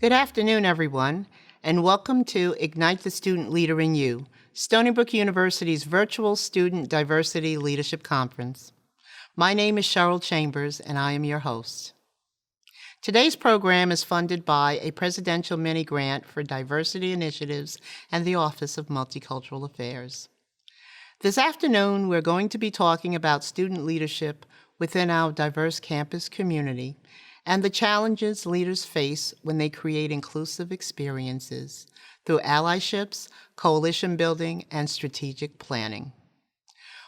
Good afternoon, everyone, and welcome to Ignite the Student Leader in You, Stony Brook University's virtual Student Diversity Leadership Conference. My name is Cheryl Chambers, and I am your host. Today's program is funded by a Presidential Mini Grant for Diversity Initiatives and the Office of Multicultural Affairs. This afternoon, we're going to be talking about student leadership within our diverse campus community and the challenges leaders face when they create inclusive experiences through allyships, coalition building, and strategic planning.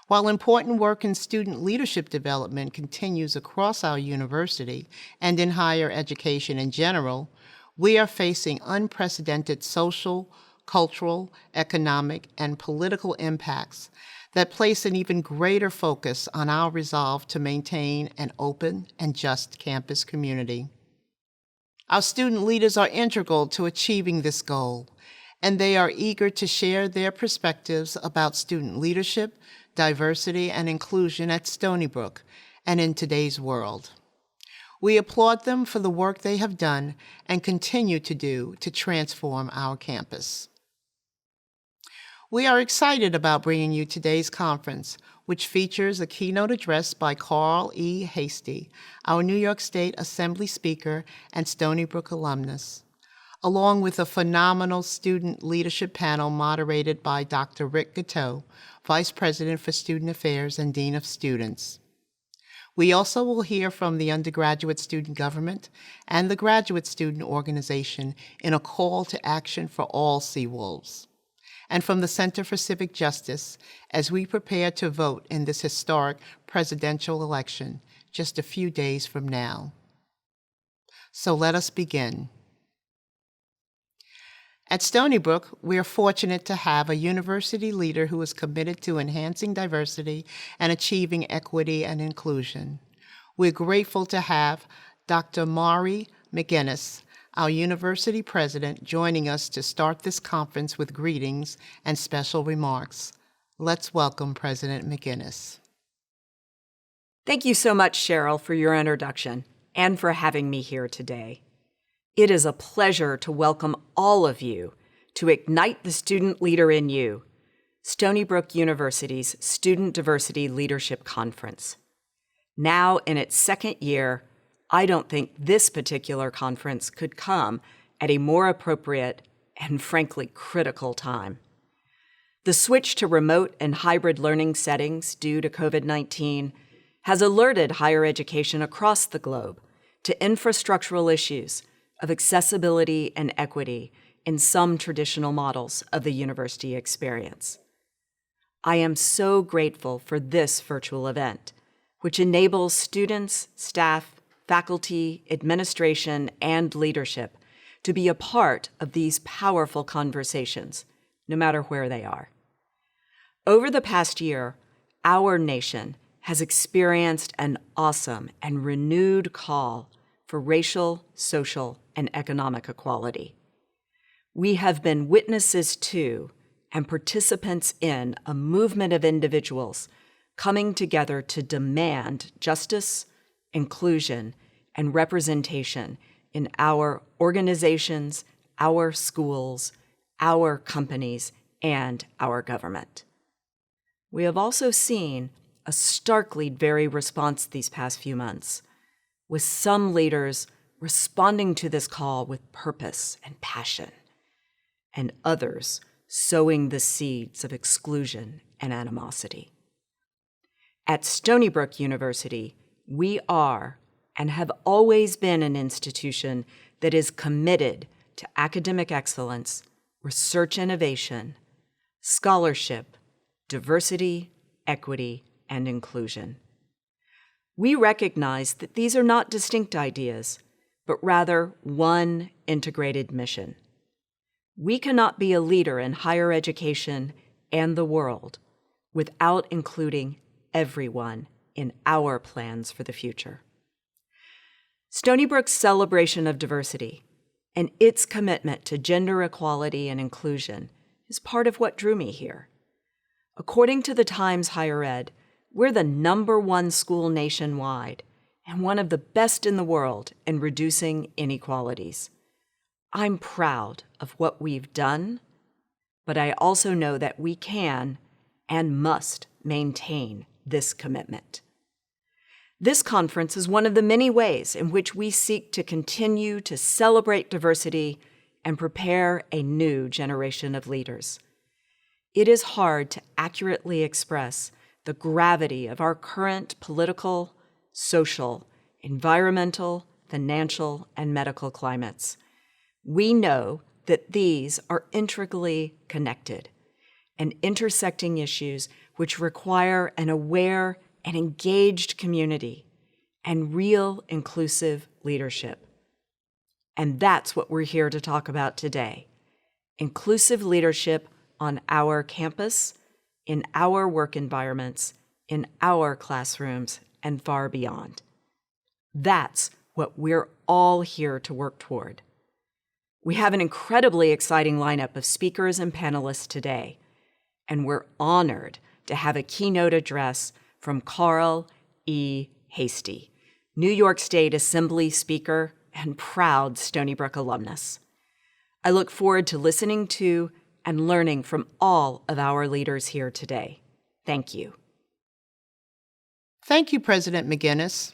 While important work in student leadership development continues across our university and in higher education in general, we are facing unprecedented social, cultural, economic, and political impacts that place an even greater focus on our resolve to maintain an open and just campus community. Our student leaders are integral to achieving this goal, and they are eager to share their perspectives about student leadership, diversity, and inclusion at Stony Brook and in today's world. We applaud them for the work they have done and continue to do to transform our campus. We are excited about bringing you today's conference, which features a keynote address by Carl E. Hastie, our New York State Assembly Speaker and Stony Brook alumnus, along with a phenomenal student leadership panel moderated by Dr. Rick Gatteau, Vice President for Student Affairs and Dean of Students. We also will hear from the undergraduate student government and the graduate student organization in a call to action for all Seawolves, and from the Center for Civic Justice as we prepare to vote in this historic presidential election just a few days from now. So let us begin. At Stony Brook, we are fortunate to have a university leader who is committed to enhancing diversity and achieving equity and inclusion. We're grateful to have Dr. Maury McGinnis, our university president, joining us to start this conference with greetings and special remarks. Let's welcome President McGinnis. Thank you so much, Cheryl, for your introduction and for having me here today. It is a pleasure to welcome all of you to Ignite the Student Leader in You, Stony Brook University's Student Diversity Leadership Conference. Now in its second year, I don't think this particular conference could come at a more appropriate and frankly critical time. The switch to remote and hybrid learning settings due to COVID-19 has alerted higher education across the globe to infrastructural issues of accessibility and equity in some traditional models of the university experience. I am so grateful for this virtual event, which enables students, staff, faculty, administration, and leadership to be a part of these powerful conversations, no matter where they are. Over the past year, our nation has experienced an awesome and renewed call for racial, social, and economic equality. We have been witnesses to and participants in a movement of individuals coming together to demand justice, inclusion, and representation in our organizations, our schools, our companies, and our government. We have also seen a starkly varied response these past few months, with some leaders responding to this call with purpose and passion, and others sowing the seeds of exclusion and animosity. At Stony Brook University, we are and have always been an institution that is committed to academic excellence, research innovation, scholarship, diversity, equity, and inclusion. We recognize that these are not distinct ideas, but rather one integrated mission. We cannot be a leader in higher education and the world without including everyone in our plans for the future. Stony Brook's celebration of diversity and its commitment to gender equality and inclusion is part of what drew me here. According to the Times Higher Ed, we're the #1 school nationwide and one of the best in the world in reducing inequalities. I'm proud of what we've done, but I also know that we can and must maintain this commitment. This conference is one of the many ways in which we seek to continue to celebrate diversity and prepare a new generation of leaders. It is hard to accurately express the gravity of our current political, social, environmental, financial, and medical climates. We know that these are intricately connected and intersecting issues which require an aware and engaged community and real inclusive leadership. And that's what we're here to talk about today: inclusive leadership on our campus, in our work environments, in our classrooms, and far beyond. That's what we're all here to work toward. We have an incredibly exciting lineup of speakers and panelists today, and we're honored to have a keynote address from Carl E. Hastie, New York State Assembly Speaker and proud Stony Brook alumnus. I look forward to listening to and learning from all of our leaders here today. Thank you. Thank you, President McGinnis.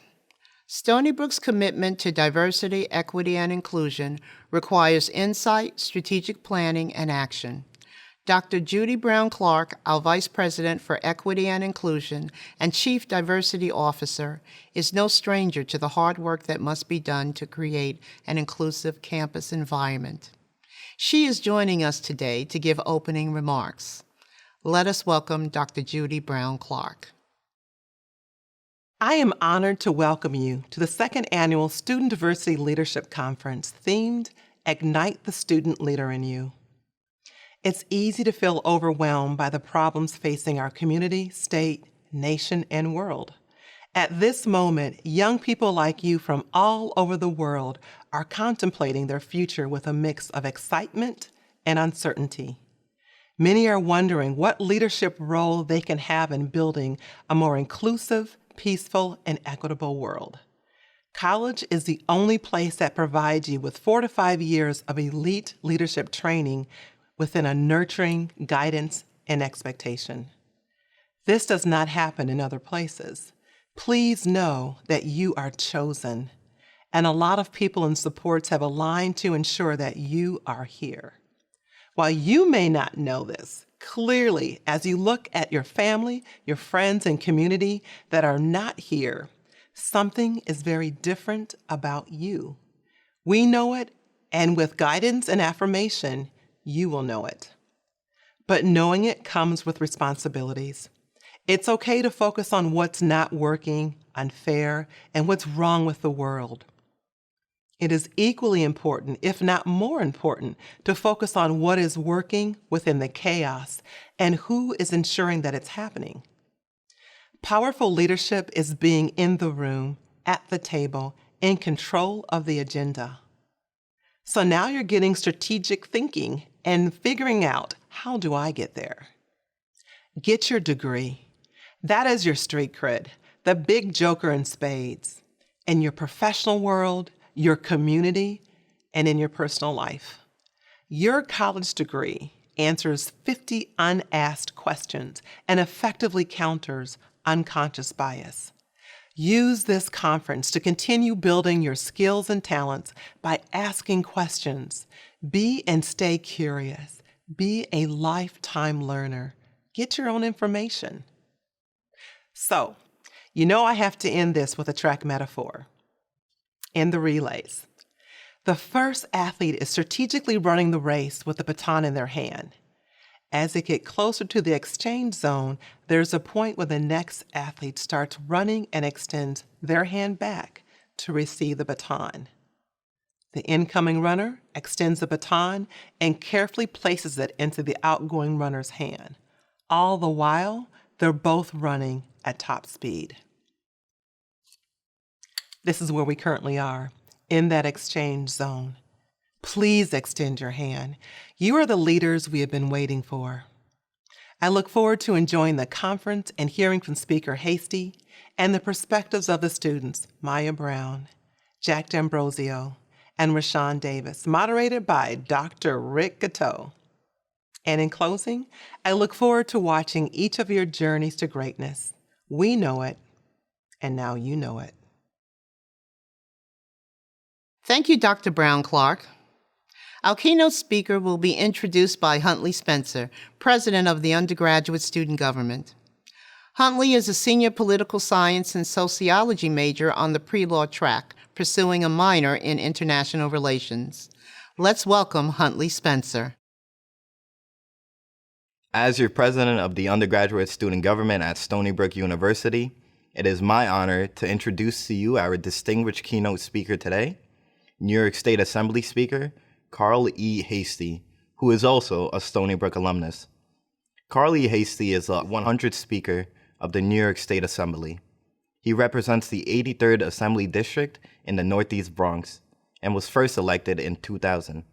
Stony Brook's commitment to diversity, equity, and inclusion requires insight, strategic planning, and action. Dr. Judy Brown Clark, our Vice President for Equity and Inclusion and Chief Diversity Officer, is no stranger to the hard work that must be done to create an inclusive campus environment. She is joining us today to give opening remarks. Let us welcome Dr. Judy Brown Clark. I am honored to welcome you to the second annual Student Diversity Leadership Conference themed Ignite the Student Leader in You. It's easy to feel overwhelmed by the problems facing our community, state, nation, and world. At this moment, young people like you from all over the world are contemplating their future with a mix of excitement and uncertainty. Many are wondering what leadership role they can have in building a more inclusive, peaceful, and equitable world. College is the only place that provides you with 4 to 5 years of elite leadership training within a nurturing guidance and expectation. This does not happen in other places. Please know that you are chosen, and a lot of people and supports have aligned to ensure that you are here. While you may not know this, clearly, as you look at your family, your friends, and community that are not here, something is very different about you. We know it, and with guidance and affirmation, you will know it. But knowing it comes with responsibilities. It's okay to focus on what's not working, unfair, and what's wrong with the world. It is equally important, if not more important, to focus on what is working within the chaos and who is ensuring that it's happening. Powerful leadership is being in the room, at the table, in control of the agenda. So now you're getting strategic thinking and figuring out, how do I get there? Get your degree. That is your street cred, the big joker in spades, in your professional world, your community, and in your personal life. Your college degree answers 50 unasked questions and effectively counters unconscious bias. Use this conference to continue building your skills and talents by asking questions. Be and stay curious. Be a lifetime learner. Get your own information. So, I have to end this with a track metaphor. In the relays, the first athlete is strategically running the race with the baton in their hand. As they get closer to the exchange zone, there's a point where the next athlete starts running and extends their hand back to receive the baton. The incoming runner extends the baton and carefully places it into the outgoing runner's hand. All the while, they're both running at top speed. This is where we currently are, in that exchange zone. Please extend your hand. You are the leaders we have been waiting for. I look forward to enjoying the conference and hearing from Speaker Hastie and the perspectives of the students, Maya Brown, Jack D'Ambrosio, and Rashawn Davis, moderated by Dr. Rick Gatto. And in closing, I look forward to watching each of your journeys to greatness. We know it, and now you know it. Thank you, Dr. Brown-Clark. Our keynote speaker will be introduced by Huntley Spencer, president of the Undergraduate Student Government. Huntley is a senior political science and sociology major on the pre-law track, pursuing a minor in international relations. Let's welcome Huntley Spencer. As your president of the Undergraduate Student Government at Stony Brook University, it is my honor to introduce to you our distinguished keynote speaker today, New York State Assembly Speaker, Carl E. Hastie, who is also a Stony Brook alumnus. Carl E. Hastie is a 100th Speaker of the New York State Assembly. He represents the 83rd Assembly District in the Northeast Bronx and was first elected in 2000.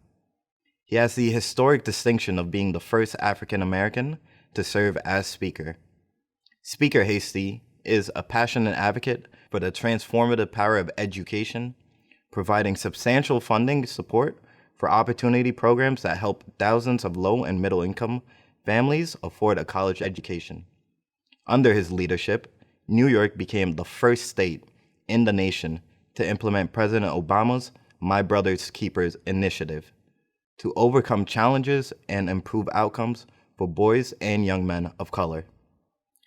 He has the historic distinction of being the first African American to serve as Speaker. Speaker Hastie is a passionate advocate for the transformative power of education, providing substantial funding support for opportunity programs that help thousands of low and middle income families afford a college education. Under his leadership, New York became the first state in the nation to implement President Obama's My Brother's Keepers initiative to overcome challenges and improve outcomes for boys and young men of color.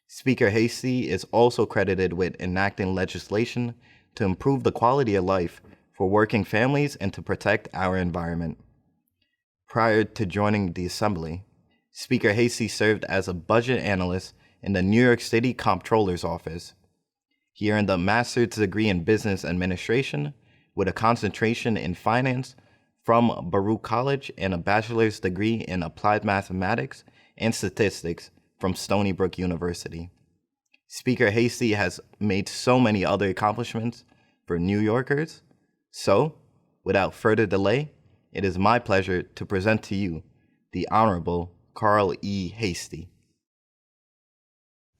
Speaker Hastie is also credited with enacting legislation to improve the quality of life for working families and to protect our environment. Prior to joining the Assembly, Speaker Hastie served as a budget analyst in the New York City Comptroller's Office. He earned a master's degree in business administration with a concentration in finance from Baruch College and a bachelor's degree in applied mathematics and statistics from Stony Brook University. Speaker Hastie has made so many other accomplishments for New Yorkers. So, without further delay, it is my pleasure to present to you the Honorable Carl E. Hastie.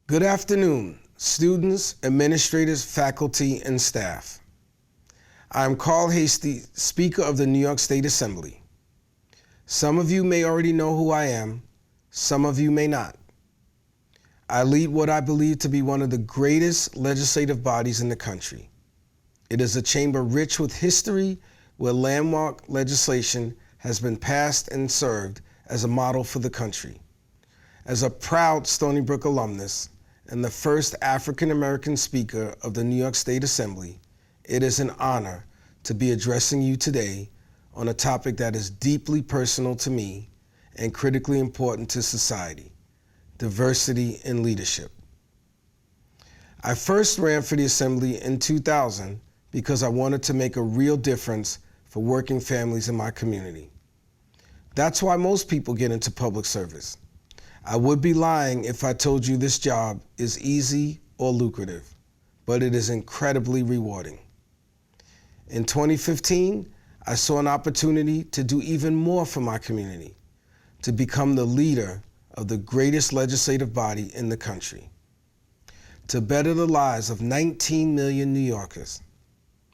Good afternoon, students, administrators, faculty, and staff. I'm Carl Hastie, Speaker of the New York State Assembly. Some of you may already know who I am, some of you may not. I lead what I believe to be one of the greatest legislative bodies in the country. It is a chamber rich with history where landmark legislation has been passed and served as a model for the country. As a proud Stony Brook alumnus and the first African American Speaker of the New York State Assembly, it is an honor to be addressing you today on a topic that is deeply personal to me and critically important to society: diversity in leadership. I first ran for the Assembly in 2000 because I wanted to make a real difference for working families in my community. That's why most people get into public service. I would be lying if I told you this job is easy or lucrative, but it is incredibly rewarding. In 2015, I saw an opportunity to do even more for my community, to become the leader of the greatest legislative body in the country, to better the lives of 19 million New Yorkers.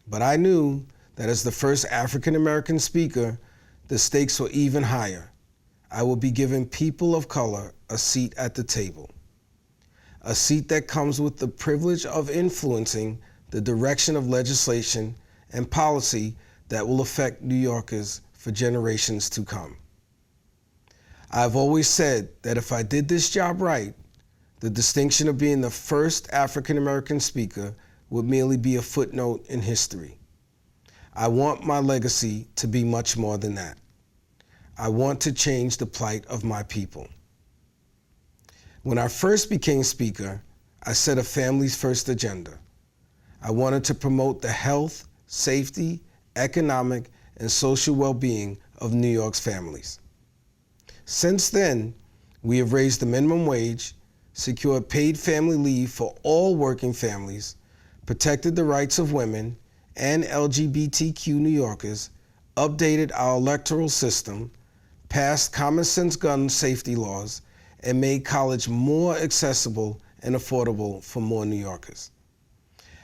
But I knew that as the first African American speaker, the stakes were even higher. I would be giving people of color a seat at the table, a seat that comes with the privilege of influencing the direction of legislation and policy that will affect New Yorkers for generations to come. I've always said that if I did this job right, the distinction of being the first African American speaker would merely be a footnote in history. I want my legacy to be much more than that. I want to change the plight of my people. When I first became Speaker, I set a families first agenda. I wanted to promote the health, safety, economic, and social well-being of New York's families. Since then, we have raised the minimum wage, secured paid family leave for all working families, protected the rights of women and LGBTQ New Yorkers, updated our electoral system, passed common sense gun safety laws, and made college more accessible and affordable for more New Yorkers.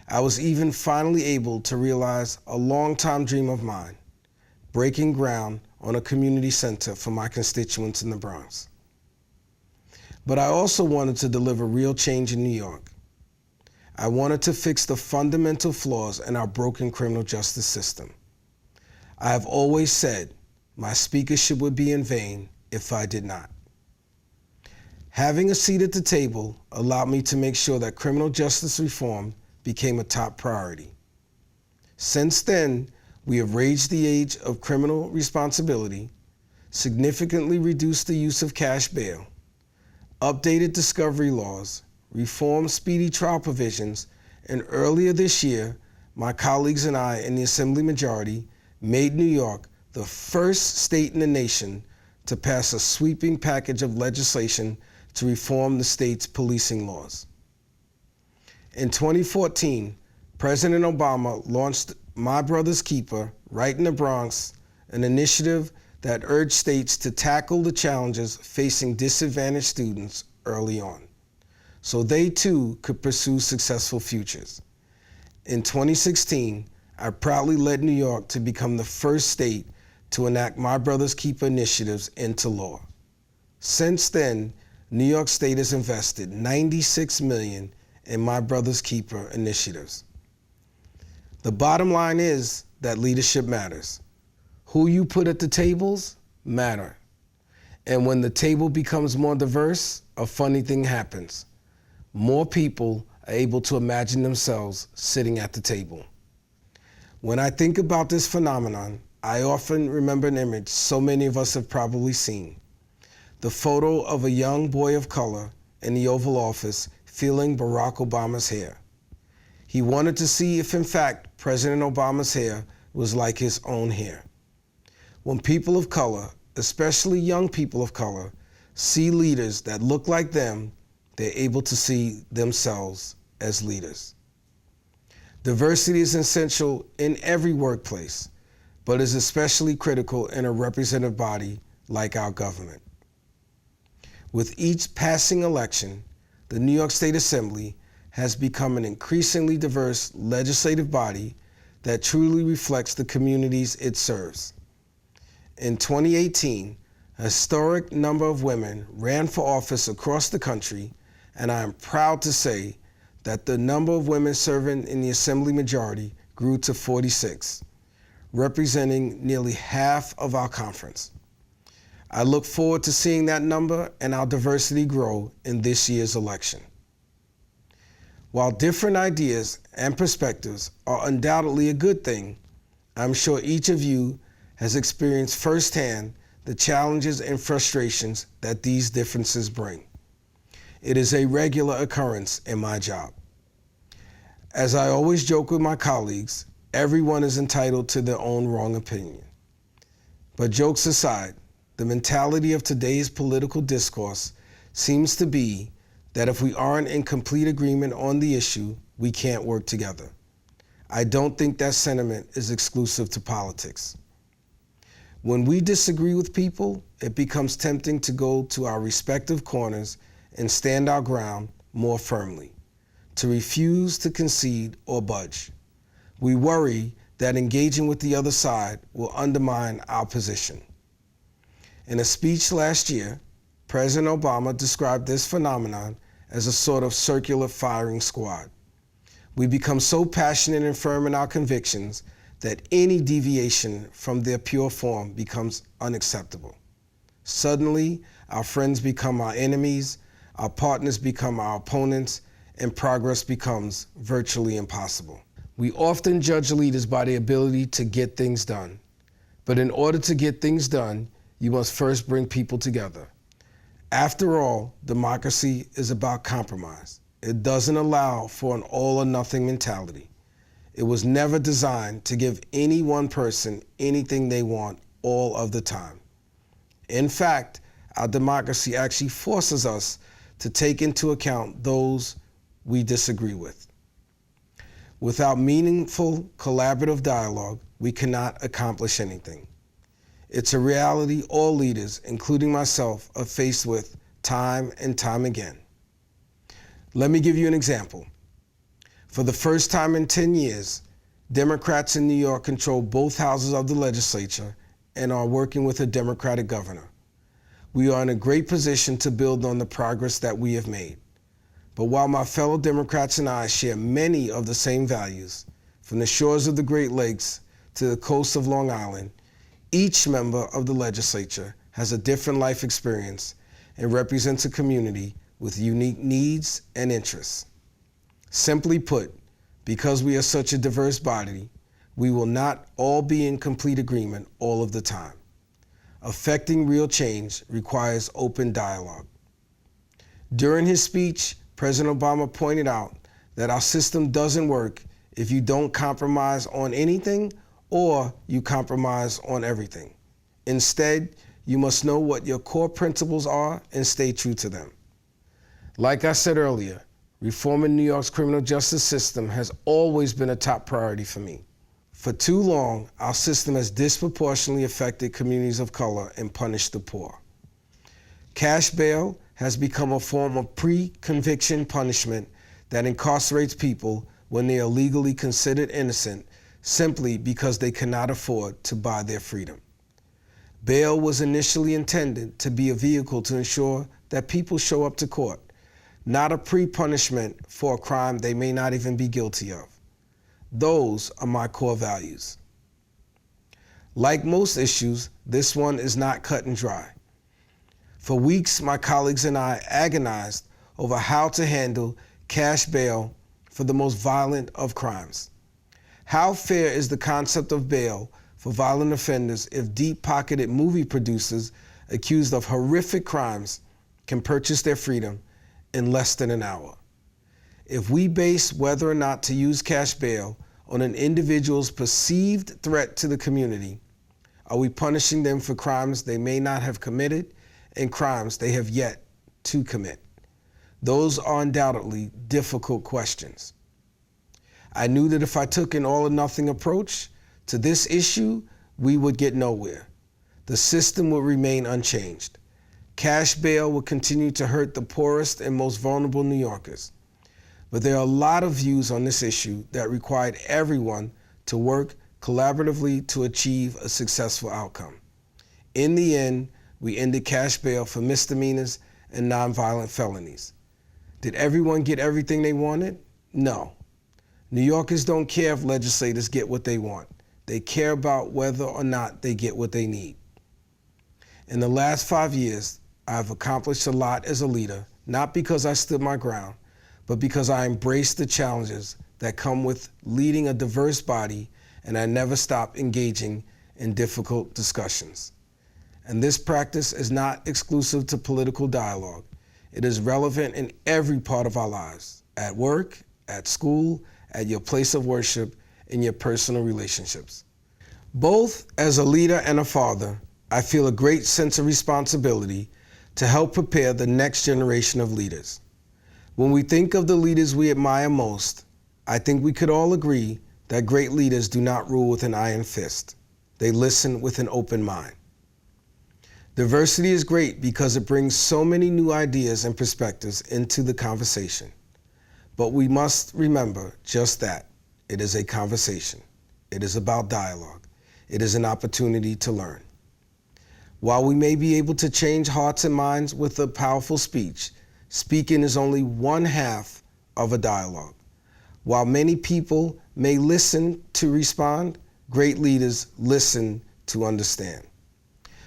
I was even finally able to realize a long-time dream of mine, breaking ground on a community center for my constituents in the Bronx. But I also wanted to deliver real change in New York. I wanted to fix the fundamental flaws in our broken criminal justice system. I have always said my speakership would be in vain if I did not. Having a seat at the table allowed me to make sure that criminal justice reform became a top priority. Since then, we have raised the age of criminal responsibility, significantly reduced the use of cash bail, updated discovery laws, reformed speedy trial provisions, and earlier this year, my colleagues and I in the Assembly majority made New York the first state in the nation to pass a sweeping package of legislation to reform the state's policing laws. In 2014, President Obama launched My Brother's Keeper right in the Bronx, an initiative that urged states to tackle the challenges facing disadvantaged students early on, so they too could pursue successful futures. In 2016, I proudly led New York to become the first state to enact My Brother's Keeper initiatives into law. Since then, New York State has invested $96 million in My Brother's Keeper initiatives. The bottom line is that leadership matters. Who you put at the tables matter. And when the table becomes more diverse, a funny thing happens. More people are able to imagine themselves sitting at the table. When I think about this phenomenon, I often remember an image so many of us have probably seen. The photo of a young boy of color in the Oval Office feeling Barack Obama's hair. He wanted to see if, in fact, President Obama's hair was like his own hair. When people of color, especially young people of color, see leaders that look like them, they're able to see themselves as leaders. Diversity is essential in every workplace, but is especially critical in a representative body like our government. With each passing election, the New York State Assembly has become an increasingly diverse legislative body that truly reflects the communities it serves. In 2018, a historic number of women ran for office across the country, and I am proud to say that the number of women serving in the Assembly majority grew to 46, representing nearly half of our conference. I look forward to seeing that number and our diversity grow in this year's election. While different ideas and perspectives are undoubtedly a good thing, I'm sure each of you has experienced firsthand the challenges and frustrations that these differences bring. It is a regular occurrence in my job. As I always joke with my colleagues, everyone is entitled to their own wrong opinion. But jokes aside, the mentality of today's political discourse seems to be that if we aren't in complete agreement on the issue, we can't work together. I don't think that sentiment is exclusive to politics. When we disagree with people, it becomes tempting to go to our respective corners and stand our ground more firmly, to refuse to concede or budge. We worry that engaging with the other side will undermine our position. In a speech last year, President Obama described this phenomenon as a sort of circular firing squad. We become so passionate and firm in our convictions that any deviation from their pure form becomes unacceptable. Suddenly, our friends become our enemies, our partners become our opponents, and progress becomes virtually impossible. We often judge leaders by their ability to get things done. But in order to get things done, you must first bring people together. After all, democracy is about compromise. It doesn't allow for an all or nothing mentality. It was never designed to give any one person anything they want all of the time. In fact, our democracy actually forces us to take into account those we disagree with. Without meaningful collaborative dialogue, we cannot accomplish anything. It's a reality all leaders, including myself, are faced with time and time again. Let me give you an example. For the first time in 10 years, Democrats in New York control both houses of the legislature and are working with a Democratic governor. We are in a great position to build on the progress that we have made. But while my fellow Democrats and I share many of the same values, from the shores of the Great Lakes to the coast of Long Island, each member of the legislature has a different life experience and represents a community with unique needs and interests. Simply put, because we are such a diverse body, we will not all be in complete agreement all of the time. Affecting real change requires open dialogue. During his speech, President Obama pointed out that our system doesn't work if you don't compromise on anything or you compromise on everything. Instead, you must know what your core principles are and stay true to them. Like I said earlier, reforming New York's criminal justice system has always been a top priority for me. For too long, our system has disproportionately affected communities of color and punished the poor. Cash bail has become a form of pre-conviction punishment that incarcerates people when they are legally considered innocent simply because they cannot afford to buy their freedom. Bail was initially intended to be a vehicle to ensure that people show up to court, not a pre-punishment for a crime they may not even be guilty of. Those are my core values. Like most issues, this one is not cut and dry. For weeks, my colleagues and I agonized over how to handle cash bail for the most violent of crimes. How fair is the concept of bail for violent offenders if deep-pocketed movie producers accused of horrific crimes can purchase their freedom in less than an hour? If we base whether or not to use cash bail on an individual's perceived threat to the community, are we punishing them for crimes they may not have committed and crimes they have yet to commit? Those are undoubtedly difficult questions. I knew that if I took an all-or-nothing approach to this issue, we would get nowhere. The system would remain unchanged. Cash bail would continue to hurt the poorest and most vulnerable New Yorkers. But there are a lot of views on this issue that required everyone to work collaboratively to achieve a successful outcome. In the end, we ended cash bail for misdemeanors and nonviolent felonies. Did everyone get everything they wanted? No. New Yorkers don't care if legislators get what they want. They care about whether or not they get what they need. In the last 5 years, I've accomplished a lot as a leader, not because I stood my ground, but because I embraced the challenges that come with leading a diverse body, and I never stopped engaging in difficult discussions. And this practice is not exclusive to political dialogue. It is relevant in every part of our lives, at work, at school, at your place of worship, in your personal relationships. Both as a leader and a father, I feel a great sense of responsibility to help prepare the next generation of leaders. When we think of the leaders we admire most, I think we could all agree that great leaders do not rule with an iron fist. They listen with an open mind. Diversity is great because it brings so many new ideas and perspectives into the conversation. But we must remember just that. It is a conversation. It is about dialogue. It is an opportunity to learn. While we may be able to change hearts and minds with a powerful speech, speaking is only one half of a dialogue. While many people may listen to respond, great leaders listen to understand.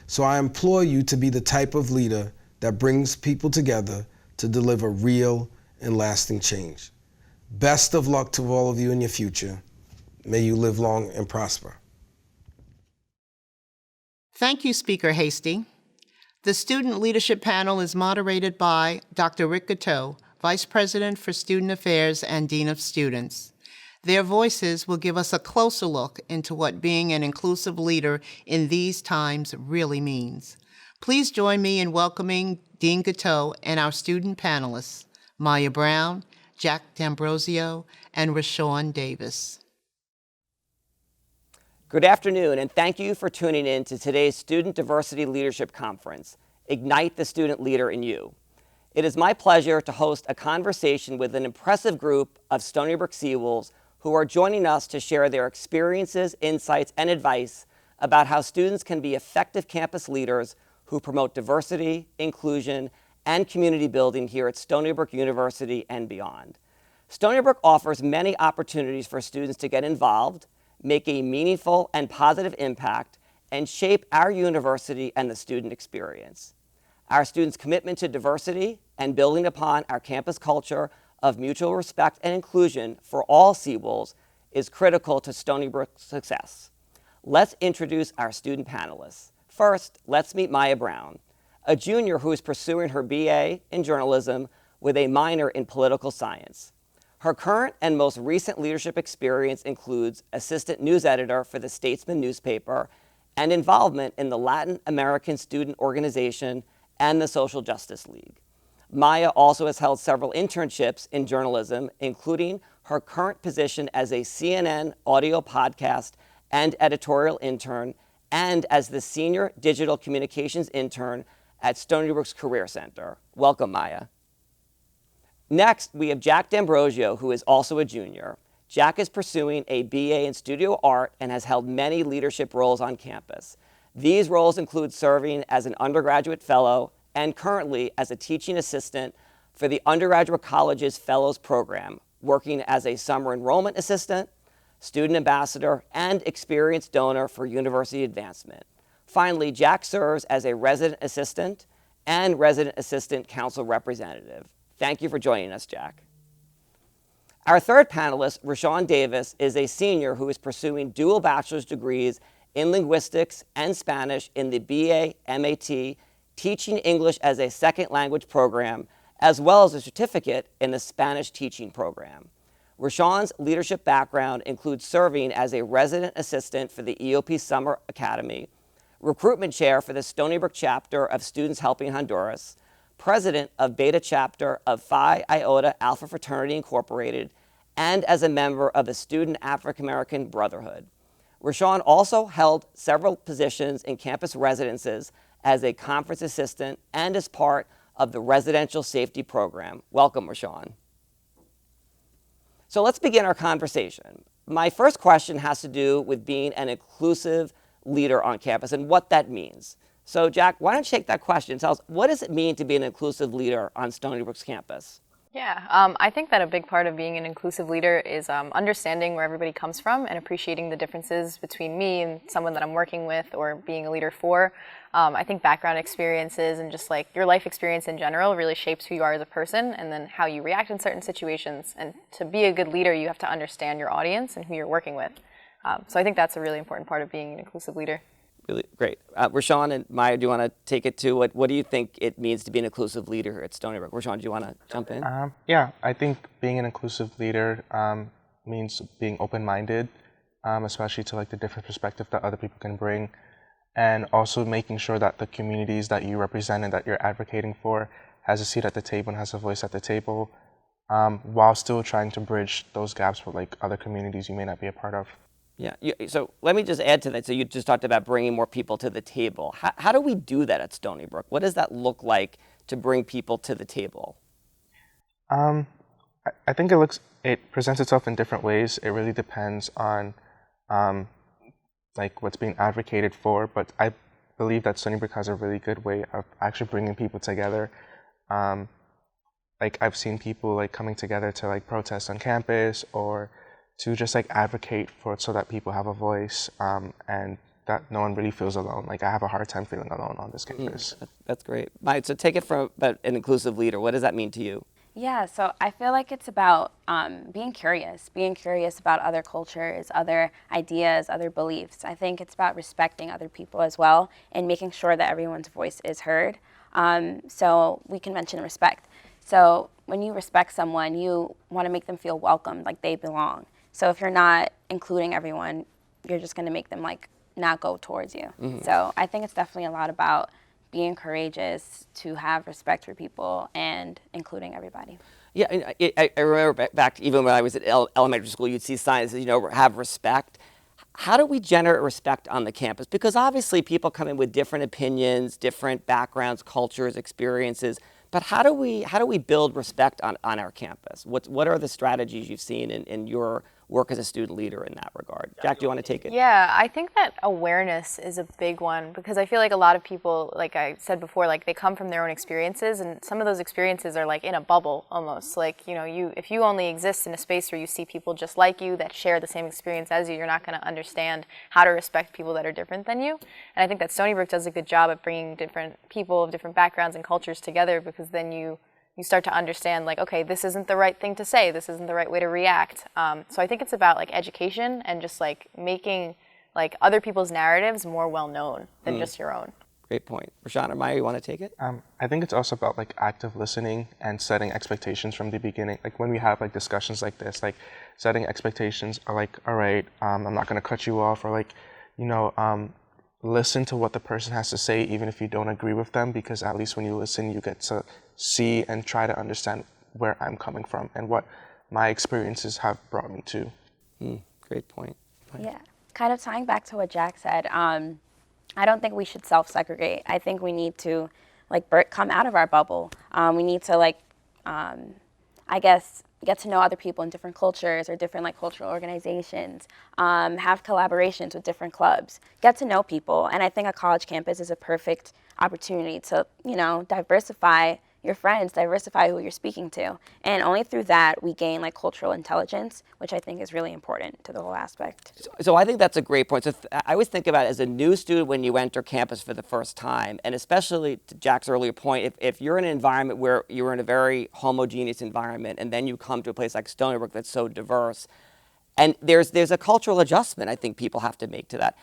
So I implore you to be the type of leader that brings people together to deliver real and lasting change. Best of luck to all of you in your future. May you live long and prosper. Thank you, Speaker Hastie. The student leadership panel is moderated by Dr. Rick Gateau, Vice President for Student Affairs and Dean of Students. Their voices will give us a closer look into what being an inclusive leader in these times really means. Please join me in welcoming Dean Gateau and our student panelists, Maya Brown, Jack D'Ambrosio, and Rashawn Davis. Good afternoon, and thank you for tuning in to today's Student Diversity Leadership Conference, Ignite the Student Leader in You. It is my pleasure to host a conversation with an impressive group of Stony Brook Seawolves who are joining us to share their experiences, insights, and advice about how students can be effective campus leaders who promote diversity, inclusion, and community building here at Stony Brook University and beyond. Stony Brook offers many opportunities for students to get involved, make a meaningful and positive impact, and shape our university and the student experience. Our students' commitment to diversity and building upon our campus culture of mutual respect and inclusion for all CWOLs is critical to Stony Brook's success. Let's introduce our student panelists. First, let's meet Maya Brown, a junior who is pursuing her BA in journalism with a minor in political science. Her current and most recent leadership experience includes assistant news editor for the Statesman newspaper and involvement in the Latin American Student Organization and the Social Justice League. Maya also has held several internships in journalism, including her current position as a CNN audio podcast and editorial intern, and as the senior digital communications intern at Stony Brook's Career Center. Welcome, Maya. Next, we have Jack D'Ambrosio, who is also a junior. Jack is pursuing a BA in studio art and has held many leadership roles on campus. These roles include serving as an undergraduate fellow and currently as a teaching assistant for the Undergraduate College's Fellows Program, working as a summer enrollment assistant, student ambassador, and experienced donor for university advancement. Finally, Jack serves as a resident assistant and resident assistant council representative. Thank you for joining us, Jack. Our third panelist, Rashawn Davis, is a senior who is pursuing dual bachelor's degrees in linguistics and Spanish in the BA MAT Teaching English as a Second Language program, as well as a certificate in the Spanish teaching program. Rashawn's leadership background includes serving as a resident assistant for the EOP Summer Academy, recruitment chair for the Stony Brook chapter of Students Helping Honduras, president of Beta Chapter of Phi Iota Alpha Fraternity Incorporated, and as a member of the Student African American Brotherhood. Rashawn also held several positions in campus residences as a conference assistant and as part of the residential safety program. Welcome, Rashawn. So let's begin our conversation. My first question has to do with being an inclusive leader on campus and what that means. So Jack, why don't you take that question and tell us, what does it mean to be an inclusive leader on Stony Brook's campus? Yeah, I think that a big part of being an inclusive leader is understanding where everybody comes from and appreciating the differences between me and someone that I'm working with or being a leader for. I think background experiences and just like your life experience in general really shapes who you are as a person and then how you react in certain situations. And to be a good leader, you have to understand your audience and who you're working with. So I think that's a really important part of being an inclusive leader. Really great. Rashawn and Maya, do you want to take it to what do you think it means to be an inclusive leader here at Stony Brook? Rashawn, do you want to jump in? Yeah, I think being an inclusive leader means being open-minded, especially to like the different perspective that other people can bring, and also making sure that the communities that you represent and that you're advocating for has a seat at the table and has a voice at the table, while still trying to bridge those gaps with like other communities you may not be a part of. Yeah, so let me just add to that. So you just talked about bringing more people to the table. How do we do that at Stony Brook? What does that look like to bring people to the table? I think it presents itself in different ways. It really depends on like what's being advocated for, but I believe that Stony Brook has a really good way of actually bringing people together. Like I've seen people like coming together to like protest on campus or to just like advocate for it so that people have a voice and that no one really feels alone. Like I have a hard time feeling alone on this campus. That's great. Mike, so take it from an inclusive leader. What does that mean to you? Yeah, so I feel like it's about being curious about other cultures, other ideas, other beliefs. I think it's about respecting other people as well and making sure that everyone's voice is heard. So we can mention respect. So when you respect someone, you want to make them feel welcome, like they belong. So if you're not including everyone, you're just going to make them like not go towards you. Mm-hmm. So I think it's definitely a lot about being courageous to have respect for people and including everybody. Yeah, I remember back even when I was at elementary school, you'd see signs that, have respect. How do we generate respect on the campus? Because obviously people come in with different opinions, different backgrounds, cultures, experiences. But how do we build respect on our campus? What are the strategies you've seen in your work as a student leader in that regard. Jack, do you want to take it? Yeah, I think that awareness is a big one because I feel like a lot of people, like I said before, like they come from their own experiences, and some of those experiences are like in a bubble almost. Like, you know, if you only exist in a space where you see people just like you that share the same experience as you, you're not going to understand how to respect people that are different than you. And I think that Stony Brook does a good job at bringing different people of different backgrounds and cultures together, because then you start to understand, like, okay, this isn't the right thing to say, this isn't the right way to react. So I think it's about like education and just like making like other people's narratives more well known than just your own. Great point. Rashawn or Maya, you want to take it? I think it's also about like active listening and setting expectations from the beginning. Like when we have like discussions like this, like setting expectations are like, all right, I'm not going to cut you off, or like, you know, listen to what the person has to say, even if you don't agree with them, because at least when you listen, you get to see and try to understand where I'm coming from and what my experiences have brought me to. Great point. Yeah, kind of tying back to what Jack said, I don't think we should self-segregate. I think we need to like come out of our bubble. We need to like, I guess, get to know other people in different cultures or different like cultural organizations, have collaborations with different clubs, get to know people. And I think a college campus is a perfect opportunity to, you know, diversify your friends, diversify who you're speaking to. And only through that we gain like cultural intelligence, which I think is really important to the whole aspect. So I think that's a great point. So I always think about it as a new student when you enter campus for the first time, and especially to Jack's earlier point, if you're in an environment where you're in a very homogeneous environment and then you come to a place like Stony Brook that's so diverse, and there's a cultural adjustment I think people have to make to that.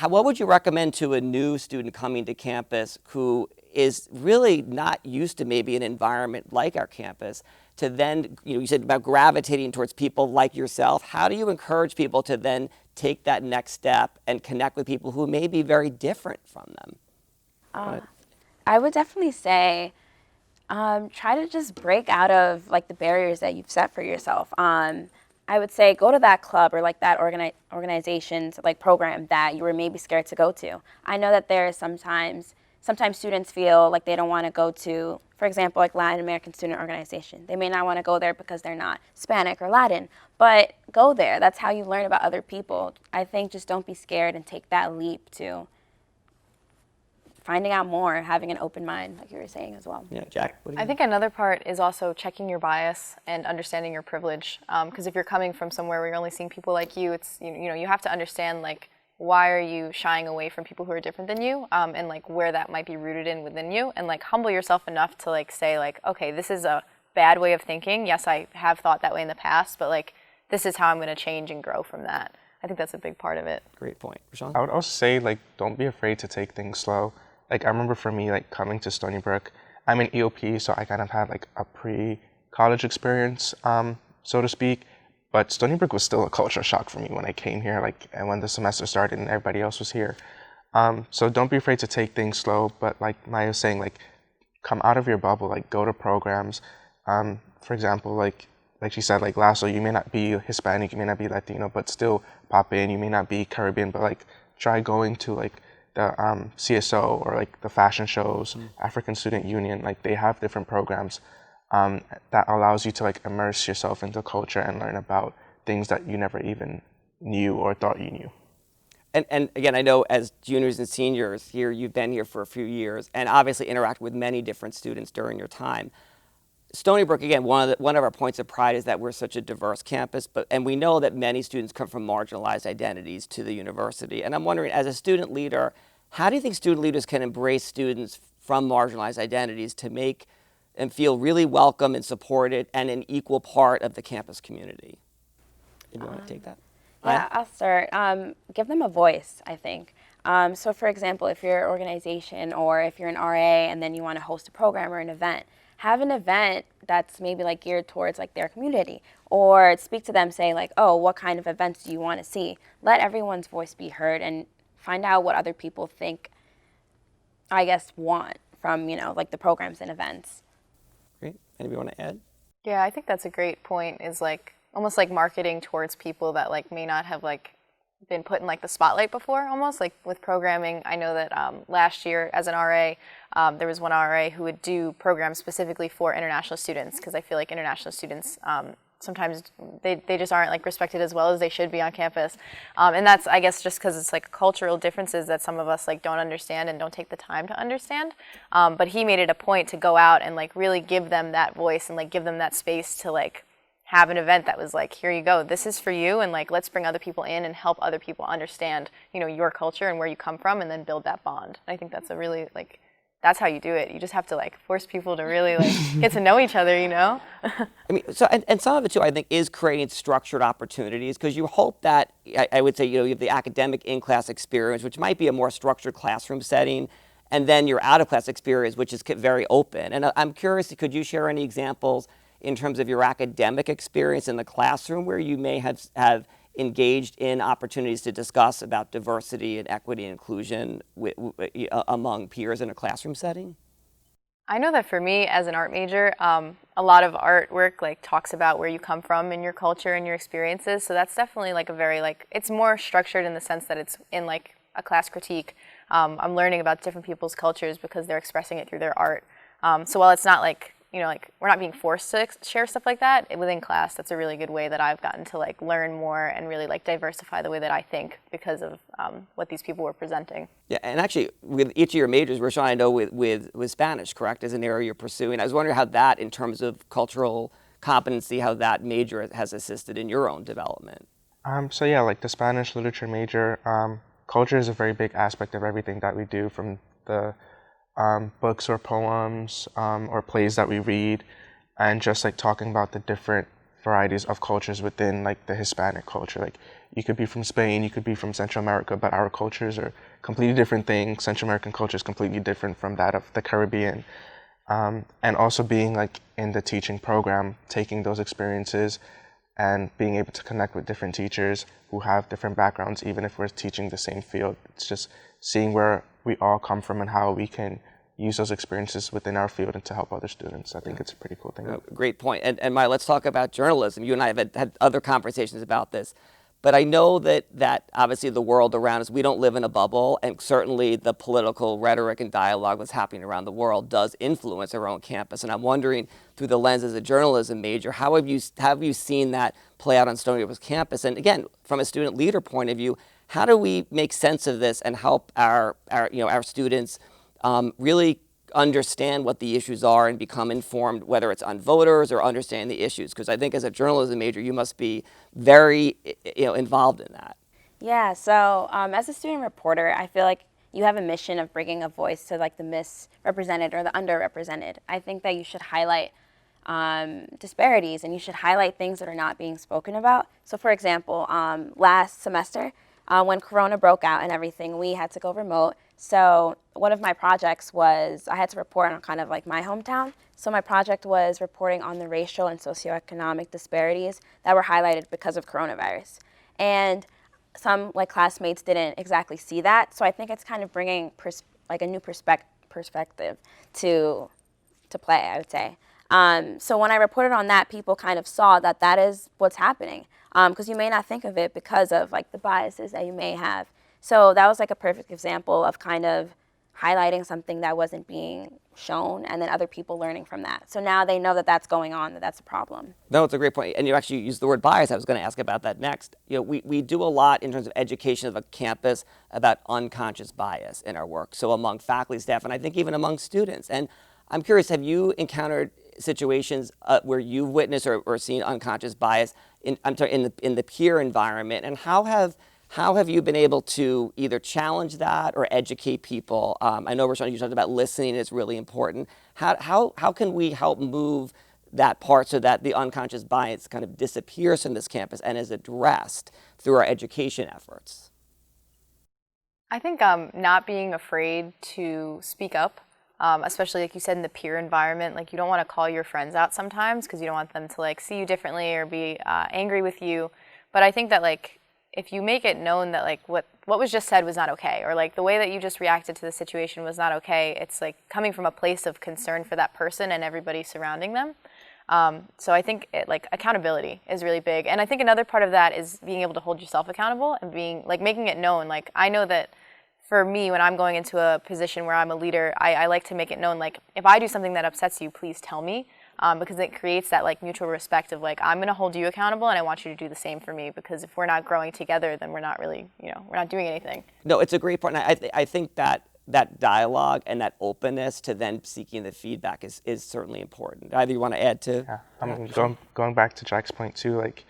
What would you recommend to a new student coming to campus who is really not used to maybe an environment like our campus, to then, you know, you said about gravitating towards people like yourself. How do you encourage people to then take that next step and connect with people who may be very different from them? I would definitely say try to just break out of like the barriers that you've set for yourself. I would say go to that club or like that organization's like program that you were maybe scared to go to. I know that there is sometimes students feel like they don't want to go to, for example, like Latin American Student Organization. They may not want to go there because they're not Hispanic or Latin, but go there. That's how you learn about other people. I think just don't be scared and take that leap to finding out more, having an open mind, like you were saying as well. Yeah, Jack, what do you I think another part is also checking your bias and understanding your privilege. Because if you're coming from somewhere where you're only seeing people like you, it's you know you have to understand like why are you shying away from people who are different than you, and like where that might be rooted in within you, and like humble yourself enough to like say like, okay, this is a bad way of thinking. Yes, I have thought that way in the past, but like this is how I'm going to change and grow from that. I think that's a big part of it. Great point. Rashawn? I would also say, like, don't be afraid to take things slow. Like, I remember for me, like, coming to Stony Brook, I'm in EOP, so I kind of had, like, a pre-college experience, so to speak. But Stony Brook was still a culture shock for me when I came here, like, and when the semester started and everybody else was here. So don't be afraid to take things slow, but like Maya was saying, like, come out of your bubble, like, go to programs. For example, like she said, like, Lasso, you may not be Hispanic, you may not be Latino, but still pop in. You may not be Caribbean, but, like, try going to, like, the CSO or, like, the fashion shows, African Student Union. Like, they have different programs that allows you to, like, immerse yourself into culture and learn about things that you never even knew or thought you knew. And again, I know as juniors and seniors here, you've been here for a few years and obviously interact with many different students during your time. Stony Brook, again, one of our points of pride is that we're such a diverse campus, and we know that many students come from marginalized identities to the university. And I'm wondering, as a student leader, how do you think student leaders can embrace students from marginalized identities to make them feel really welcome and supported and an equal part of the campus community? Do you want to take that? Yeah, I'll start. Give them a voice, I think. So for example, if you're an organization or if you're an RA and then you want to host a program or an event, have an event that's maybe like geared towards like their community, or speak to them, say like, oh, what kind of events do you want to see? Let everyone's voice be heard and find out what other people think, I guess, want from, you know, like the programs and events. Great. Anybody want to add? Yeah, I think that's a great point, is like almost like marketing towards people that like may not have like been put in like the spotlight before, almost like with programming. I know that last year as an RA, there was one RA who would do programs specifically for international students, because I feel like international students sometimes they just aren't like respected as well as they should be on campus. And that's, I guess, just because it's like cultural differences that some of us like don't understand and don't take the time to understand. But he made it a point to go out and like really give them that voice and like give them that space to like have an event that was like, here you go, this is for you, and like let's bring other people in and help other people understand, you know, your culture and where you come from, and then build that bond. I think that's a really like, that's how you do it. You just have to like force people to really like get to know each other, you know? I mean, so and some of it too, I think, is creating structured opportunities, because you hope that, I would say, you know, you have the academic in-class experience, which might be a more structured classroom setting, and then your out-of-class experience, which is very open. And I'm curious, could you share any examples in terms of your academic experience in the classroom where you may have engaged in opportunities to discuss about diversity and equity and inclusion among peers in a classroom setting? I know that for me as an art major, a lot of artwork like talks about where you come from and your culture and your experiences. So that's definitely like a very like, it's more structured in the sense that it's in like a class critique. I'm learning about different people's cultures because they're expressing it through their art. So while it's not like, you know, like we're not being forced to share stuff like that within class, that's a really good way that I've gotten to like learn more and really like diversify the way that I think because of what these people were presenting. Yeah, and actually with each of your majors, we're trying to know with Spanish, correct, as an area you're pursuing. I was wondering how that, in terms of cultural competency, how that major has assisted in your own development. So yeah, like the Spanish literature major, culture is a very big aspect of everything that we do, from the books or poems or plays that we read, and just like talking about the different varieties of cultures within like the Hispanic culture. Like you could be from Spain, you could be from Central America, but our cultures are completely different things. Central American culture is completely different from that of the Caribbean. And also being like in the teaching program, taking those experiences and being able to connect with different teachers who have different backgrounds, even if we're teaching the same field. It's just seeing where we all come from and how we can use those experiences within our field and to help other students. I think it's a pretty cool thing. Great point. And Maya, let's talk about journalism. You and I have had other conversations about this. But I know that obviously the world around us, we don't live in a bubble, and certainly the political rhetoric and dialogue that's happening around the world does influence our own campus. And I'm wondering, through the lens as a journalism major, how have you seen that play out on Stony Brook campus? And again, from a student leader point of view, how do we make sense of this and help our students really understand what the issues are and become informed, whether it's on voters or understanding the issues? Because I think as a journalism major, you must be very involved in that. Yeah, so as a student reporter, I feel like you have a mission of bringing a voice to like the misrepresented or the underrepresented. I think that you should highlight disparities, and you should highlight things that are not being spoken about. So for example, last semester, when Corona broke out and everything, we had to go remote. So one of my projects was, I had to report on kind of like my hometown. So my project was reporting on the racial and socioeconomic disparities that were highlighted because of coronavirus. And some like classmates didn't exactly see that. So I think it's kind of bringing like a new perspective to play, I would say. So when I reported on that, people kind of saw that that is what's happening, because you may not think of it because of like the biases that you may have. So that was like a perfect example of kind of highlighting something that wasn't being shown, and then other people learning from that. So now they know that that's going on, that that's a problem. No, it's a great point. And you actually used the word bias. I was going to ask about that next. You know, we do a lot in terms of education of a campus about unconscious bias in our work. So among faculty, staff, and I think even among students. And I'm curious, have you encountered situations where you've witnessed or seen unconscious bias in the peer environment, and how have you been able to either challenge that or educate people? I know, Rashawn, you talked about listening is really important. How can we help move that part so that the unconscious bias kind of disappears from this campus and is addressed through our education efforts? I think not being afraid to speak up, especially like you said in the peer environment. Like you don't want to call your friends out sometimes because you don't want them to like see you differently or be angry with you. But I think that like if you make it known that like what was just said was not okay, or like the way that you just reacted to the situation was not okay, it's like coming from a place of concern for that person and everybody surrounding them. So I think like accountability is really big. And I think another part of that is being able to hold yourself accountable and being like making it known. Like I know that for me, when I'm going into a position where I'm a leader, I like to make it known, like if I do something that upsets you, please tell me. because it creates that like mutual respect of like, I'm going to hold you accountable and I want you to do the same for me, because if we're not growing together, then we're not really, we're not doing anything. No, it's a great point. And I think that dialogue and that openness to then seeking the feedback is certainly important. Either you want to add to? Yeah, I mean, going back to Jack's point too, like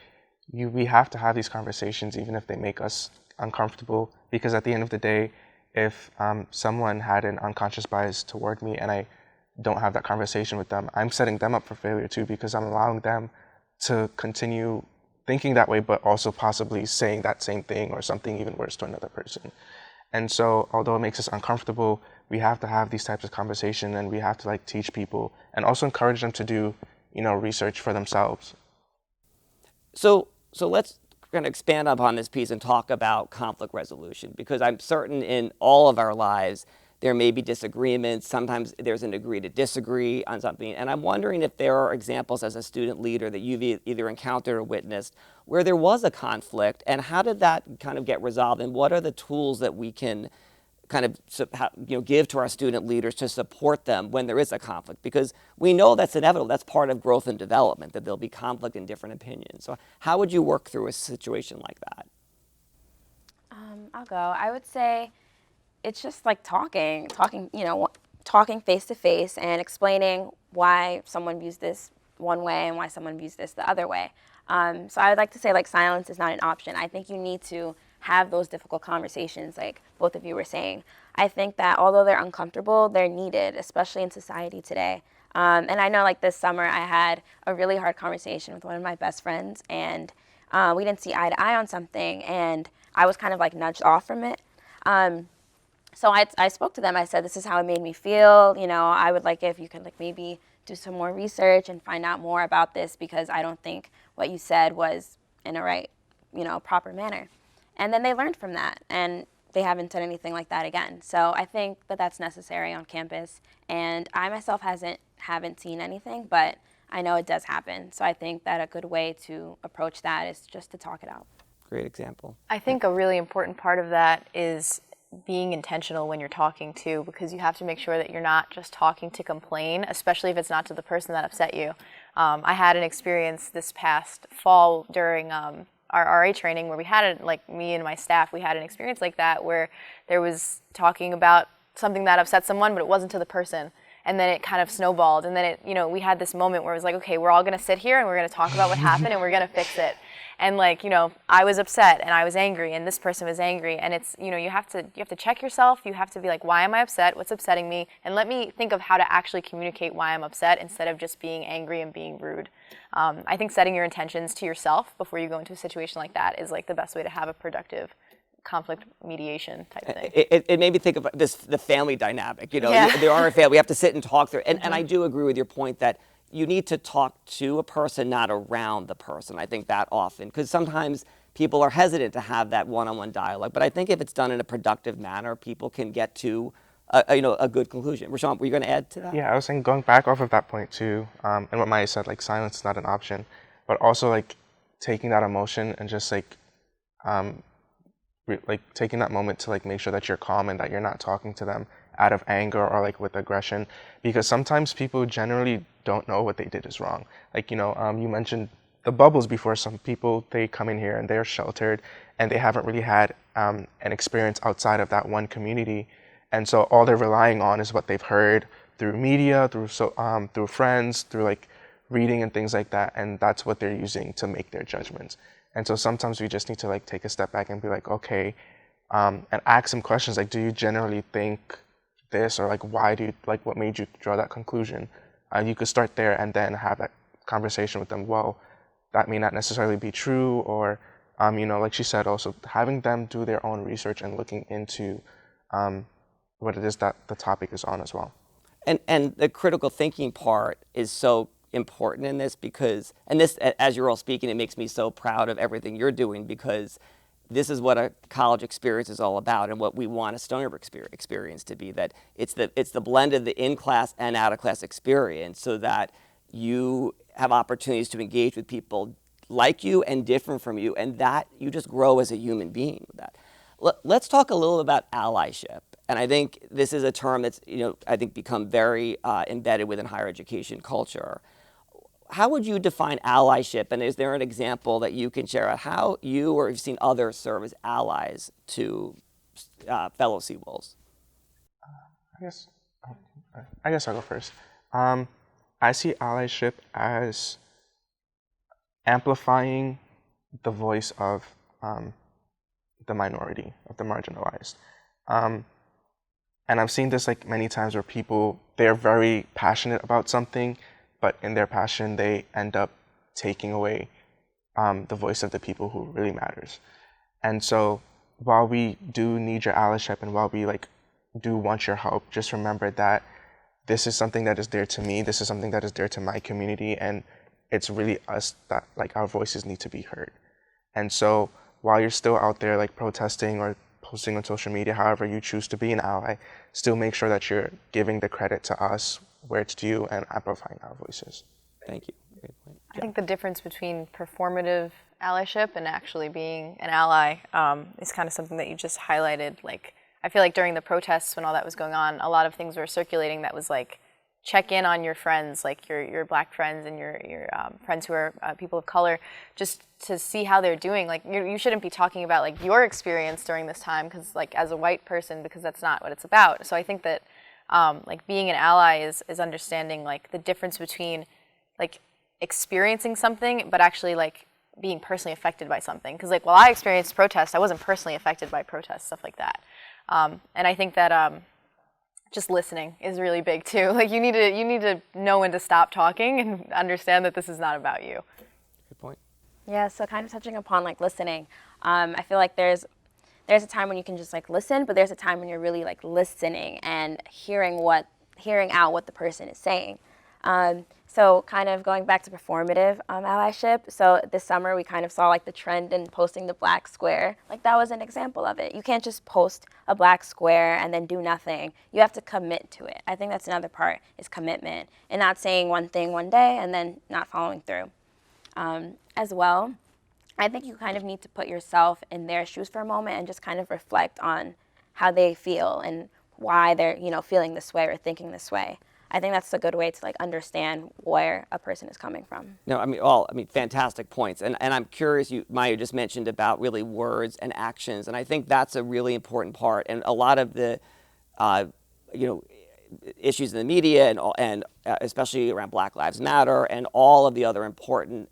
we have to have these conversations even if they make us uncomfortable, because at the end of the day, if someone had an unconscious bias toward me and I don't have that conversation with them, I'm setting them up for failure too, because I'm allowing them to continue thinking that way, but also possibly saying that same thing or something even worse to another person. And so although it makes us uncomfortable, we have to have these types of conversation, and we have to like teach people and also encourage them to do, research for themselves. So let's kind of expand upon this piece and talk about conflict resolution, because I'm certain in all of our lives there may be disagreements. Sometimes there's an agree to disagree on something. And I'm wondering if there are examples as a student leader that you've either encountered or witnessed where there was a conflict, and how did that kind of get resolved, and what are the tools that we can kind of give to our student leaders to support them when there is a conflict? Because we know that's inevitable. That's part of growth and development, that there'll be conflict and different opinions. So how would you work through a situation like that? I'll go. I would say it's just like talking face to face and explaining why someone views this one way and why someone views this the other way. So I would like to say like silence is not an option. I think you need to have those difficult conversations like both of you were saying. I think that although they're uncomfortable, they're needed, especially in society today. And I know like this summer I had a really hard conversation with one of my best friends, and we didn't see eye to eye on something, and I was kind of like nudged off from it. So I spoke to them. I said, this is how it made me feel. I would like if you could like maybe do some more research and find out more about this, because I don't think what you said was in a right, proper manner. And then they learned from that, and they haven't said anything like that again. So I think that that's necessary on campus. And I myself haven't seen anything, but I know it does happen. So I think that a good way to approach that is just to talk it out. Great example. I think a really important part of that is being intentional when you're talking too, because you have to make sure that you're not just talking to complain, especially if it's not to the person that upset you. I had an experience this past fall during our RA training where we had me and my staff, we had an experience like that where there was talking about something that upset someone, but it wasn't to the person. And then it kind of snowballed. And then we had this moment where it was like, okay, we're all going to sit here and we're going to talk about what happened and we're going to fix it. And I was upset and I was angry and this person was angry. And it's, you have to check yourself. You have to be like, why am I upset? What's upsetting me? And let me think of how to actually communicate why I'm upset instead of just being angry and being rude. I think setting your intentions to yourself before you go into a situation like that is like the best way to have a productive conflict mediation type thing. It made me think of the family dynamic. Yeah. There are a family. We have to sit and talk through. And I do agree with your point that you need to talk to a person, not around the person. I think that often, because sometimes people are hesitant to have that one-on-one dialogue. But I think if it's done in a productive manner, people can get to a good conclusion. Rashawn, were you going to add to that? Yeah, I was saying, going back off of that point too, and what Maya said, like silence is not an option, but also like taking that emotion and just taking that moment to like make sure that you're calm and that you're not talking to them out of anger or like with aggression, because sometimes people generally don't know what they did is wrong. Like, you mentioned the bubbles before. Some people, they come in here and they're sheltered and they haven't really had an experience outside of that one community. And so all they're relying on is what they've heard through media, through friends, through like reading and things like that. And that's what they're using to make their judgments. And so sometimes we just need to like take a step back and be like, okay, and ask some questions like, do you generally think this, or like, why do you, like, what made you draw that conclusion? You could start there and then have that conversation with them. Well, that may not necessarily be true, or, like she said, also having them do their own research and looking into what it is that the topic is on as well. And the critical thinking part is so important in this, because, and this, as you're all speaking, it makes me so proud of everything you're doing, because this is what a college experience is all about, and what we want a Stony Brook experience to be, that it's the blend of the in-class and out-of-class experience, so that you have opportunities to engage with people like you and different from you, and that you just grow as a human being with that. Let's talk a little about allyship. And I think this is a term that's, I think become very embedded within higher education culture. how would you define allyship? And is there an example that you can share of how you or you've seen others serve as allies to fellow Sea Wolves? I guess I'll go first. I see allyship as amplifying the voice of the minority, of the marginalized. And I've seen this like many times where people, they're very passionate about something, but in their passion, they end up taking away the voice of the people who really matters. And so while we do need your allyship and while we like do want your help, just remember that this is something that is dear to me, this is something that is dear to my community, and it's really us that like our voices need to be heard. And so while you're still out there like protesting or posting on social media, however you choose to be an ally, still make sure that you're giving the credit to us where it's due and amplifying our voices. Thank you. Great point. I think the difference between performative allyship and actually being an ally is kind of something that you just highlighted. Like, I feel like during the protests when all that was going on, a lot of things were circulating that was like, check in on your friends, like your Black friends and your friends who are people of color, just to see how they're doing. Like you shouldn't be talking about like your experience during this time, because like as a white person, because that's not what it's about. So I think that like being an ally is understanding like the difference between like experiencing something, but actually like being personally affected by something. Because like while I experienced protests, I wasn't personally affected by protests, stuff like that. And I think that just listening is really big too. Like you need to know when to stop talking and understand that this is not about you. Good point. Yeah, so kind of touching upon like listening, I feel like there's a time when you can just like listen, but there's a time when you're really like listening and hearing out what the person is saying. So kind of going back to performative allyship, so this summer we kind of saw like the trend in posting the black square. Like that was an example of it. You can't just post a black square and then do nothing. You have to commit to it. I think that's another part, is commitment, and not saying one thing one day and then not following through. As well, I think you kind of need to put yourself in their shoes for a moment and just kind of reflect on how they feel and why they're, feeling this way or thinking this way. I think that's a good way to like understand where a person is coming from. No, fantastic points. And I'm curious, Maya just mentioned about really words and actions, and I think that's a really important part. And a lot of the, issues in the media and especially around Black Lives Matter and all of the other important,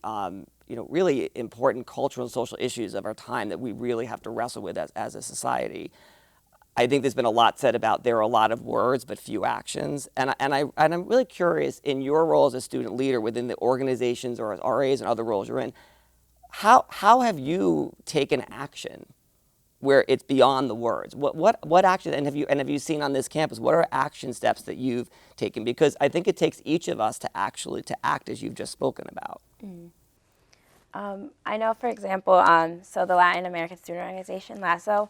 really important cultural and social issues of our time that we really have to wrestle with as a society. I think there's been a lot said about there are a lot of words but few actions, and I'm really curious, in your role as a student leader within the organizations or as RAs and other roles you're in, how have you taken action where it's beyond the words? What action, and have you seen on this campus, what are action steps that you've taken? Because I think it takes each of us to act as you've just spoken about. I know, for example, so the Latin American Student Organization, LASO,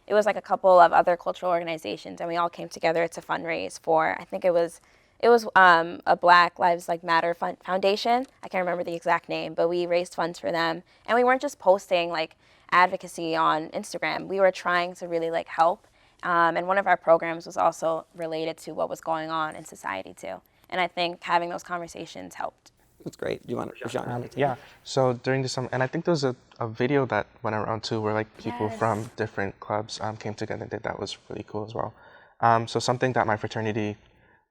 it was like a couple of other cultural organizations, and we all came together to fundraise for, I think it was a Black Lives Matter Foundation. I can't remember the exact name, but we raised funds for them. And we weren't just posting like advocacy on Instagram. We were trying to really like help. And one of our programs was also related to what was going on in society too. And I think having those conversations helped. That's great. Do you want to, Jean? Yeah. So during the summer, and I think there was a video that went around too, where like people from different clubs came together and did that. Was really cool as well. So something that my fraternity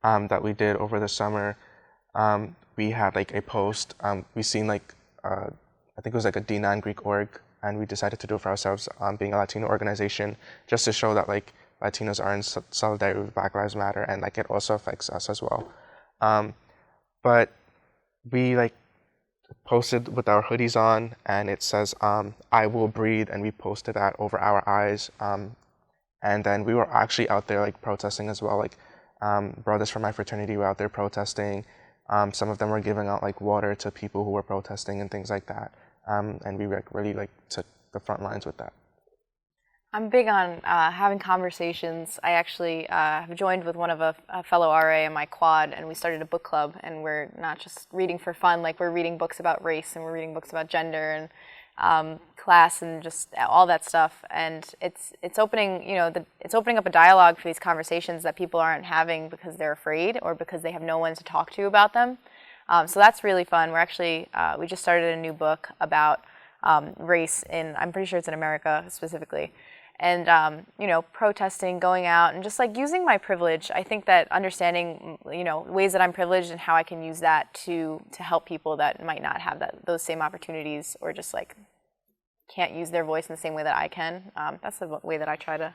that we did over the summer, we had like a post. We seen like I think it was like a D9 Greek org, and we decided to do it for ourselves, being a Latino organization, just to show that like Latinos are in solidarity with Black Lives Matter, and like it also affects us as well. But we like posted with our hoodies on, and it says I will breathe, and we posted that over our eyes, and then we were actually out there like protesting as well. Like brothers from my fraternity were out there protesting. Some of them were giving out like water to people who were protesting and things like that, and we really like took the front lines with that. I'm big on having conversations. I actually have joined with one of a fellow RA in my quad, and we started a book club, and we're not just reading for fun, like we're reading books about race, and we're reading books about gender and class and just all that stuff. And it's opening, it's opening up a dialogue for these conversations that people aren't having because they're afraid or because they have no one to talk to about them. So that's really fun. We're actually, we just started a new book about race in, I'm pretty sure it's in America specifically. And, you know, protesting, going out, and just like using my privilege. I think that understanding, you know, ways that I'm privileged and how I can use that to help people that might not have those same opportunities, or just like can't use their voice in the same way that I can. That's the way that I try to.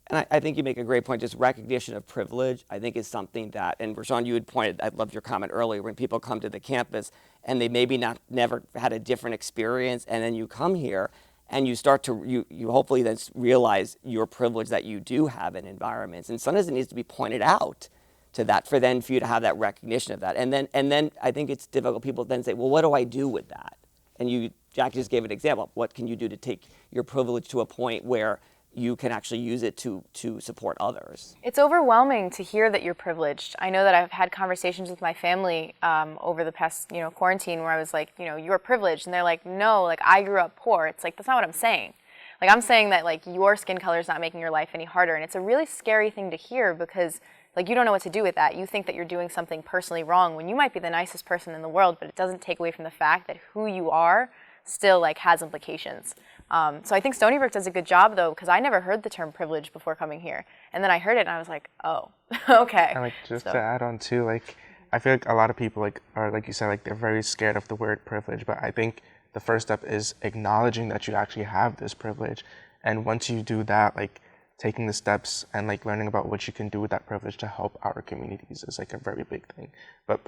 And I think you make a great point. Just recognition of privilege, I think, is something that, and Rashawn, you had pointed, I loved your comment earlier, when people come to the campus and they maybe never had a different experience, and then you come here and you start to, you hopefully then realize your privilege that you do have in environments. And sometimes it needs to be pointed out to that for you to have that recognition of that. And then I think it's difficult. People then say, well, what do I do with that? And Jackie just gave an example. What can you do to take your privilege to a point where you can actually use it to support others? It's overwhelming to hear that you're privileged. I know that I've had conversations with my family over the past, you know, quarantine, where I was like, you know, you're privileged, and they're like, no, like I grew up poor. It's like, that's not what I'm saying. Like, I'm saying that like your skin color is not making your life any harder, and it's a really scary thing to hear, because like you don't know what to do with that. You think that you're doing something personally wrong when you might be the nicest person in the world, but it doesn't take away from the fact that who you are still like has implications. So I think Stony Brook does a good job, though, because I never heard the term privilege before coming here, and then I heard it and I was like, oh, okay. And like just to add on too, like I feel like a lot of people like are, like you said, like they're very scared of the word privilege, but I think the first step is acknowledging that you actually have this privilege, and once you do that, like taking the steps and like learning about what you can do with that privilege to help our communities is like a very big thing. But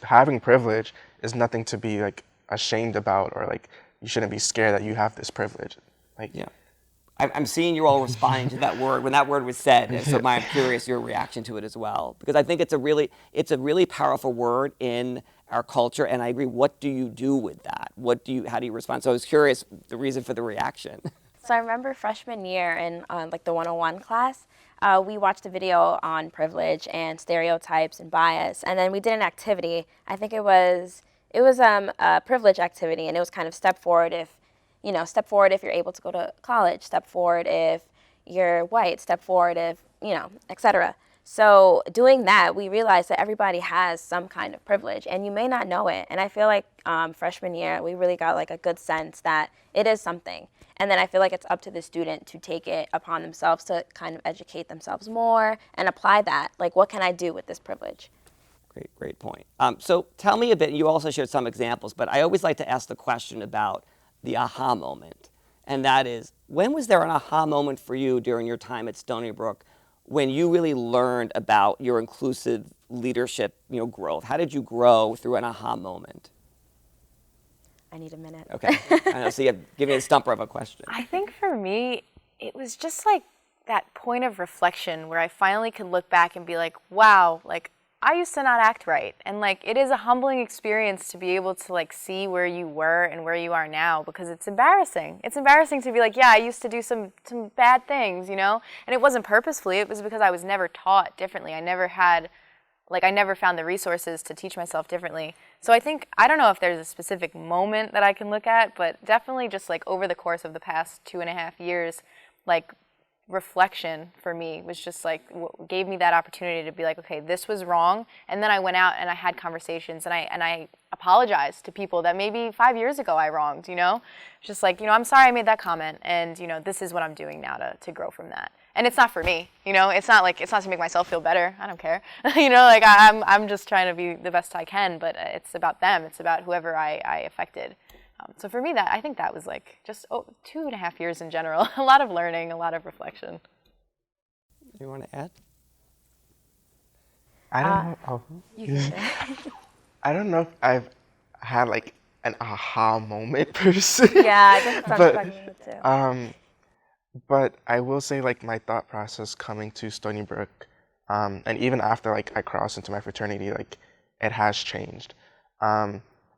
having privilege is nothing to be like ashamed about, or like you shouldn't be scared that you have this privilege. Like, yeah, I'm seeing you all responding to that word when that word was said, and so I'm curious your reaction to it as well, because I think it's a really powerful word in our culture, and I agree. What do you do with that? How do you respond? So I was curious the reason for the reaction. So I remember freshman year in like the 101 class, we watched a video on privilege and stereotypes and bias, and then we did an activity. I think it was a privilege activity, and it was kind of step forward if you're able to go to college, step forward if you're white, step forward if, etc. So doing that, we realized that everybody has some kind of privilege, and you may not know it. And I feel like freshman year, we really got like a good sense that it is something. And then I feel like it's up to the student to take it upon themselves to kind of educate themselves more and apply that. Like, what can I do with this privilege? Great point. So tell me a bit, you also shared some examples, but I always like to ask the question about the aha moment. And that is, when was there an aha moment for you during your time at Stony Brook when you really learned about your inclusive leadership, growth? How did you grow through an aha moment? I need a minute. Okay. I know, so give me a stumper of a question. I think for me, it was just like that point of reflection where I finally could look back and be like, wow, like I used to not act right. And like, it is a humbling experience to be able to like see where you were and where you are now, because it's embarrassing. It's embarrassing to be like, yeah, I used to do some bad things, And it wasn't purposefully, it was because I was never taught differently. I never found the resources to teach myself differently. So I don't know if there's a specific moment that I can look at, but definitely just like over the course of the past 2.5 years, like reflection for me was just like gave me that opportunity to be like, okay, this was wrong. And then I went out and I had conversations and I apologized to people that maybe 5 years ago I wronged, just like, I'm sorry I made that comment, and this is what I'm doing now to grow from that. And it's not for me, it's not to make myself feel better. I don't care. I'm just trying to be the best I can, but it's about them. It's about whoever I affected. So for me, I think that was like just 2.5 years in general. A lot of learning, a lot of reflection. You want to add? I don't know. I don't know if I've had like an aha moment per se. Yeah, I think that's what I'm too. But I will say, like, my thought process coming to Stony Brook, and even after like I crossed into my fraternity, like it has changed,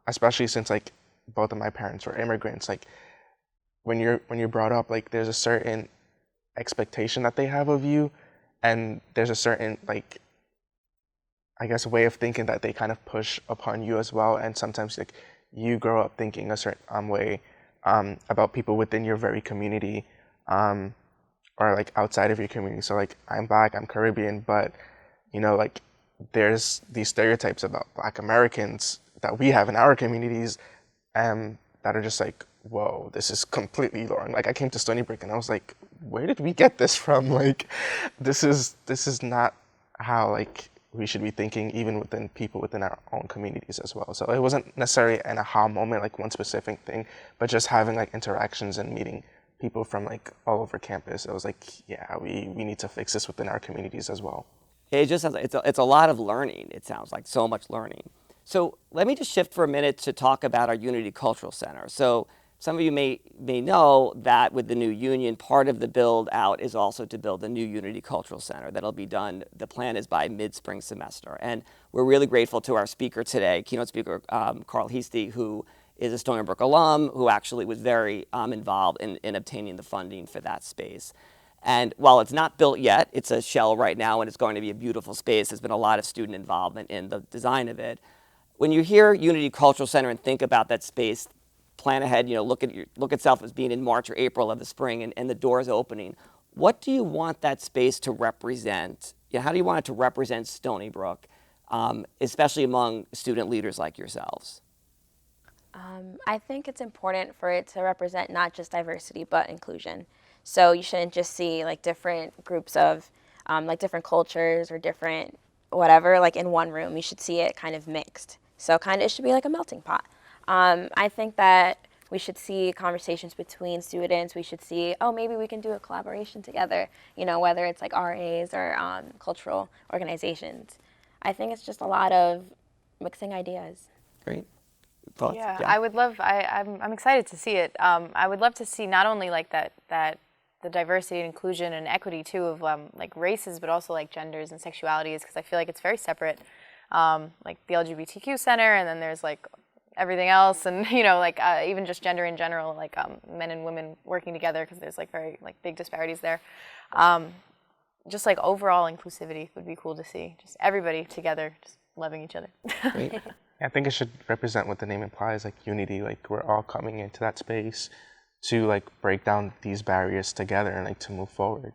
especially since like both of my parents were immigrants. Like when you're brought up, like there's a certain expectation that they have of you, and there's a certain like, I guess, way of thinking that they kind of push upon you as well. And sometimes like you grow up thinking a certain way about people within your very community, or like outside of your community. So like I'm Black, I'm Caribbean, but like there's these stereotypes about Black Americans that we have in our communities that are just like, whoa, this is completely wrong. Like I came to Stony Brook and I was like, where did we get this from? Like, this is not how like we should be thinking, even within people within our own communities as well. So it wasn't necessarily an aha moment, like one specific thing, but just having like interactions and meeting people from like all over campus. It was like, yeah, we need to fix this within our communities as well. It just sounds like it's a lot of learning. It sounds like so much learning. So let me just shift for a minute to talk about our Unity Cultural Center. So some of you may know that with the new union, part of the build out is also to build a new Unity Cultural Center that'll be done. The plan is by mid-spring semester. And we're really grateful to our speaker today, keynote speaker Carl Hastie, who is a Stony Brook alum, who actually was very involved in obtaining the funding for that space. And while it's not built yet, it's a shell right now and it's going to be a beautiful space. There's been a lot of student involvement in the design of it. When you hear Unity Cultural Center and think about that space, plan ahead, look at itself as being in March or April of the spring and the doors opening. What do you want that space to represent? How do you want it to represent Stony Brook, especially among student leaders like yourselves? I think it's important for it to represent not just diversity, but inclusion. So you shouldn't just see like different groups of like different cultures or different whatever like in one room. You should see it kind of mixed. So kind of it should be like a melting pot. I think that we should see conversations between students. We should see, oh, maybe we can do a collaboration together, whether it's like RAs or cultural organizations. I think it's just a lot of mixing ideas. Great. Thoughts? Yeah, I would love, I'm excited to see it. I would love to see not only like that the diversity and inclusion and equity too of like races, but also like genders and sexualities, because I feel like it's very separate. Like the LGBTQ center, and then there's like everything else, and like even just gender in general, like men and women working together, because there's like very like big disparities there. Just like overall inclusivity would be cool to see. Just everybody together, just loving each other. Great. I think it should represent what the name implies, like unity. Like we're all coming into that space to like break down these barriers together and like to move forward.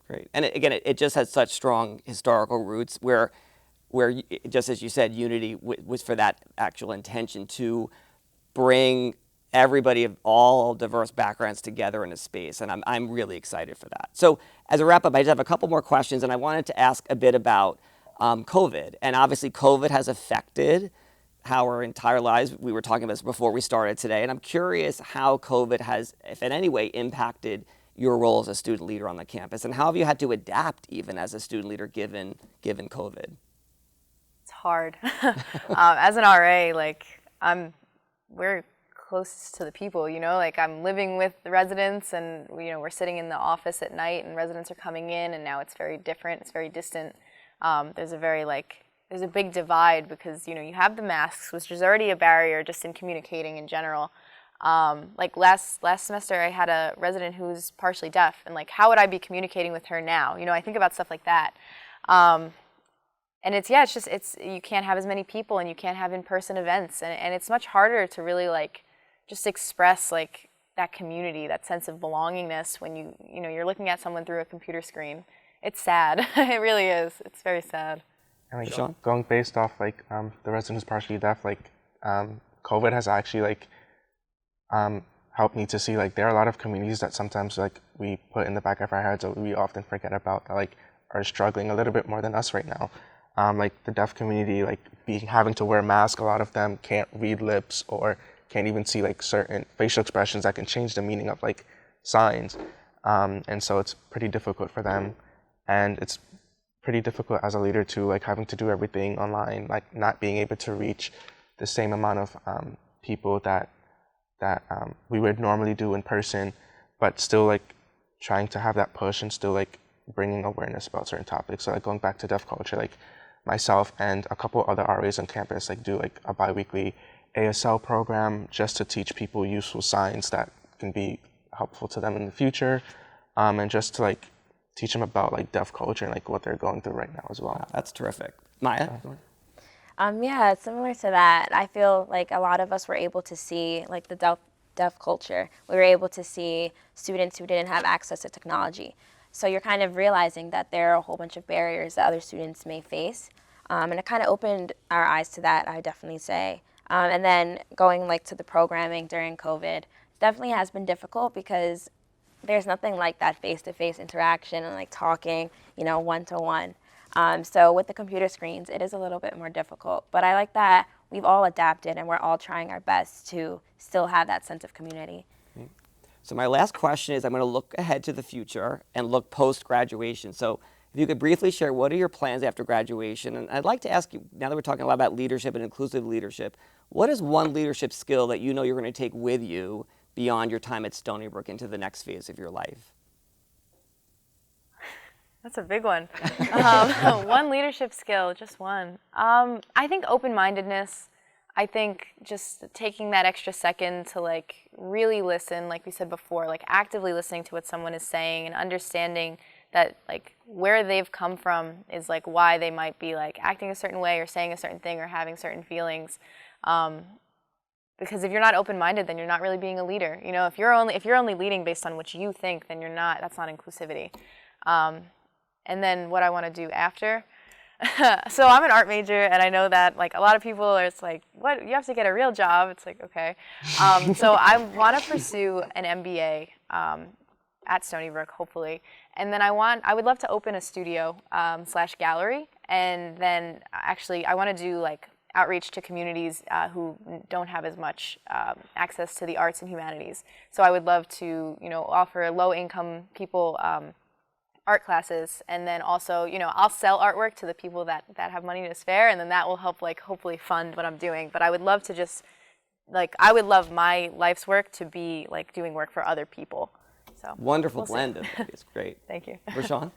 Great. And it just has such strong historical roots where just as you said, unity was for that actual intention to bring everybody of all diverse backgrounds together in a space, and I'm really excited for that. So as a wrap up, I just have a couple more questions, and I wanted to ask a bit about COVID. And obviously COVID has affected how our entire lives, we were talking about this before we started today, and I'm curious how COVID has, if in any way, impacted your role as a student leader on the campus, and how have you had to adapt even as a student leader given COVID? It's hard. As an RA, like we're close to the people, like I'm living with the residents, and we're sitting in the office at night, and residents are coming in, and now it's very different. It's very distant. There's a big divide because you have the masks, which is already a barrier just in communicating in general. Like last semester, I had a resident who's partially deaf, and like how would I be communicating with her now? I think about stuff like that. And it's you can't have as many people, and you can't have in-person events, and it's much harder to really like just express like that community, that sense of belongingness when you're looking at someone through a computer screen. It's sad. It really is. It's very sad. And like going based off like the resident who's partially deaf, like COVID has actually like helped me to see like there are a lot of communities that sometimes like we put in the back of our heads or we often forget about that like are struggling a little bit more than us right now. Like the deaf community, like having to wear a mask, a lot of them can't read lips or can't even see like certain facial expressions that can change the meaning of like signs. And so it's pretty difficult for them. And it's pretty difficult as a leader too, like having to do everything online, like not being able to reach the same amount of people that we would normally do in person, but still like trying to have that push and still like bringing awareness about certain topics. So like going back to deaf culture, like myself and a couple other RAs on campus like do like a bi-weekly ASL program just to teach people useful signs that can be helpful to them in the future, and just to like teach them about like deaf culture and like what they're going through right now as well. Wow, that's terrific. Maya? Yeah, similar to that. I feel like a lot of us were able to see like the deaf culture. We were able to see students who didn't have access to technology. So you're kind of realizing that there are a whole bunch of barriers that other students may face. And it kind of opened our eyes to that, I definitely say. And then going like to the programming during COVID definitely has been difficult because there's nothing like that face-to-face interaction and like talking, one-to-one. So with the computer screens, it is a little bit more difficult. But I like that we've all adapted and we're all trying our best to still have that sense of community. So my last question is, I'm going to look ahead to the future and look post-graduation. So if you could briefly share, what are your plans after graduation? And I'd like to ask you, now that we're talking a lot about leadership and inclusive leadership, what is one leadership skill that you know you're going to take with you beyond your time at Stony Brook into the next phase of your life? That's a big one. One leadership skill, just one. I think open-mindedness. I think just taking that extra second to like really listen, like we said before, like actively listening to what someone is saying and understanding that like where they've come from is like why they might be like acting a certain way or saying a certain thing or having certain feelings. Because if you're not open-minded, then you're not really being a leader. If you're only leading based on what you think, then that's not inclusivity. And then what I want to do after. So I'm an art major, and I know that like a lot of people are, it's like, what, you have to get a real job. It's like, okay. So I want to pursue an MBA at Stony Brook, hopefully. And then I would love to open a studio / gallery. And then actually I want to do like outreach to communities who don't have as much access to the arts and humanities. So I would love to, offer low-income people art classes, and then also, I'll sell artwork to the people that have money to spare, and then that will help, like, hopefully fund what I'm doing. But I would love to just, like, I would love my life's work to be, like, doing work for other people. So Wonderful blend of it's great. Thank you. Rashawn?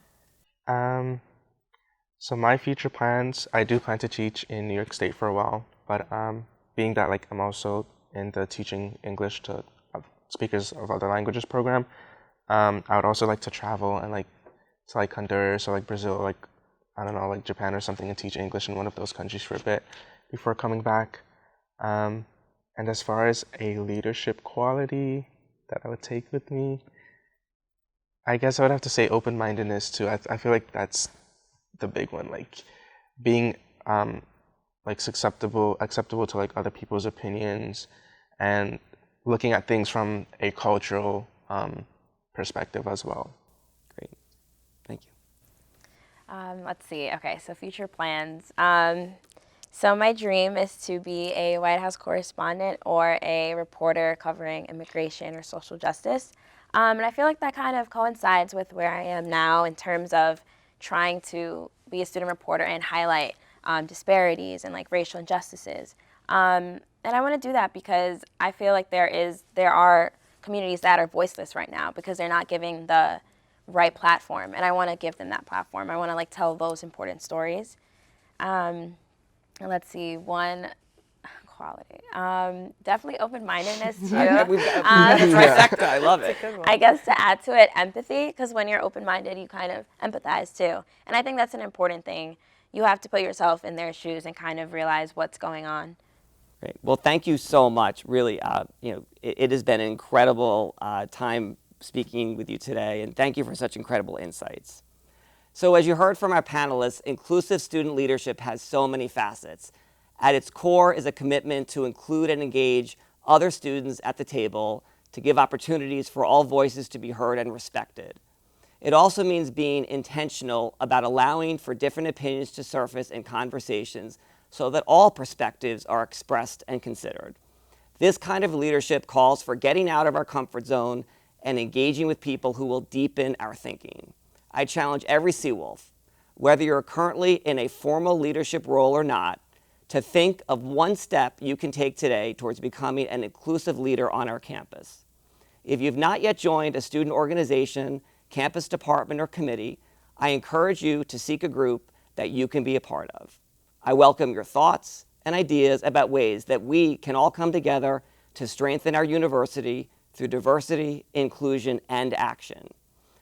So my future plans, I do plan to teach in New York State for a while, but being that like I'm also in the teaching English to speakers of other languages program, I would also like to travel and like to like Honduras or like Brazil, like I don't know, like Japan or something, and teach English in one of those countries for a bit before coming back. And as far as a leadership quality that I would take with me, I guess I would have to say open-mindedness too. I feel like that's the big one, like being like acceptable to like other people's opinions and looking at things from a cultural perspective as well. Great, thank you. Let's see. Okay, so future plans. So my dream is to be a White House correspondent or a reporter covering immigration or social justice. And I feel like that kind of coincides with where I am now in terms of trying to be a student reporter and highlight disparities and like racial injustices. And I want to do that because I feel like there are communities that are voiceless right now because they're not giving the right platform, and I want to give them that platform. I want to like tell those important stories. Let's see, one quality. Definitely open-mindedness too. We've got a trifecta. I love it. I guess to add to it, empathy, because when you're open-minded, you kind of empathize too. And I think that's an important thing. You have to put yourself in their shoes and kind of realize what's going on. Great. Well, thank you so much. Really, it has been an incredible time speaking with you today, and thank you for such incredible insights. So as you heard from our panelists, inclusive student leadership has so many facets. At its core is a commitment to include and engage other students at the table to give opportunities for all voices to be heard and respected. It also means being intentional about allowing for different opinions to surface in conversations so that all perspectives are expressed and considered. This kind of leadership calls for getting out of our comfort zone and engaging with people who will deepen our thinking. I challenge every Seawolf, whether you're currently in a formal leadership role or not, to think of one step you can take today towards becoming an inclusive leader on our campus. If you've not yet joined a student organization, campus department, or committee, I encourage you to seek a group that you can be a part of. I welcome your thoughts and ideas about ways that we can all come together to strengthen our university through diversity, inclusion, and action.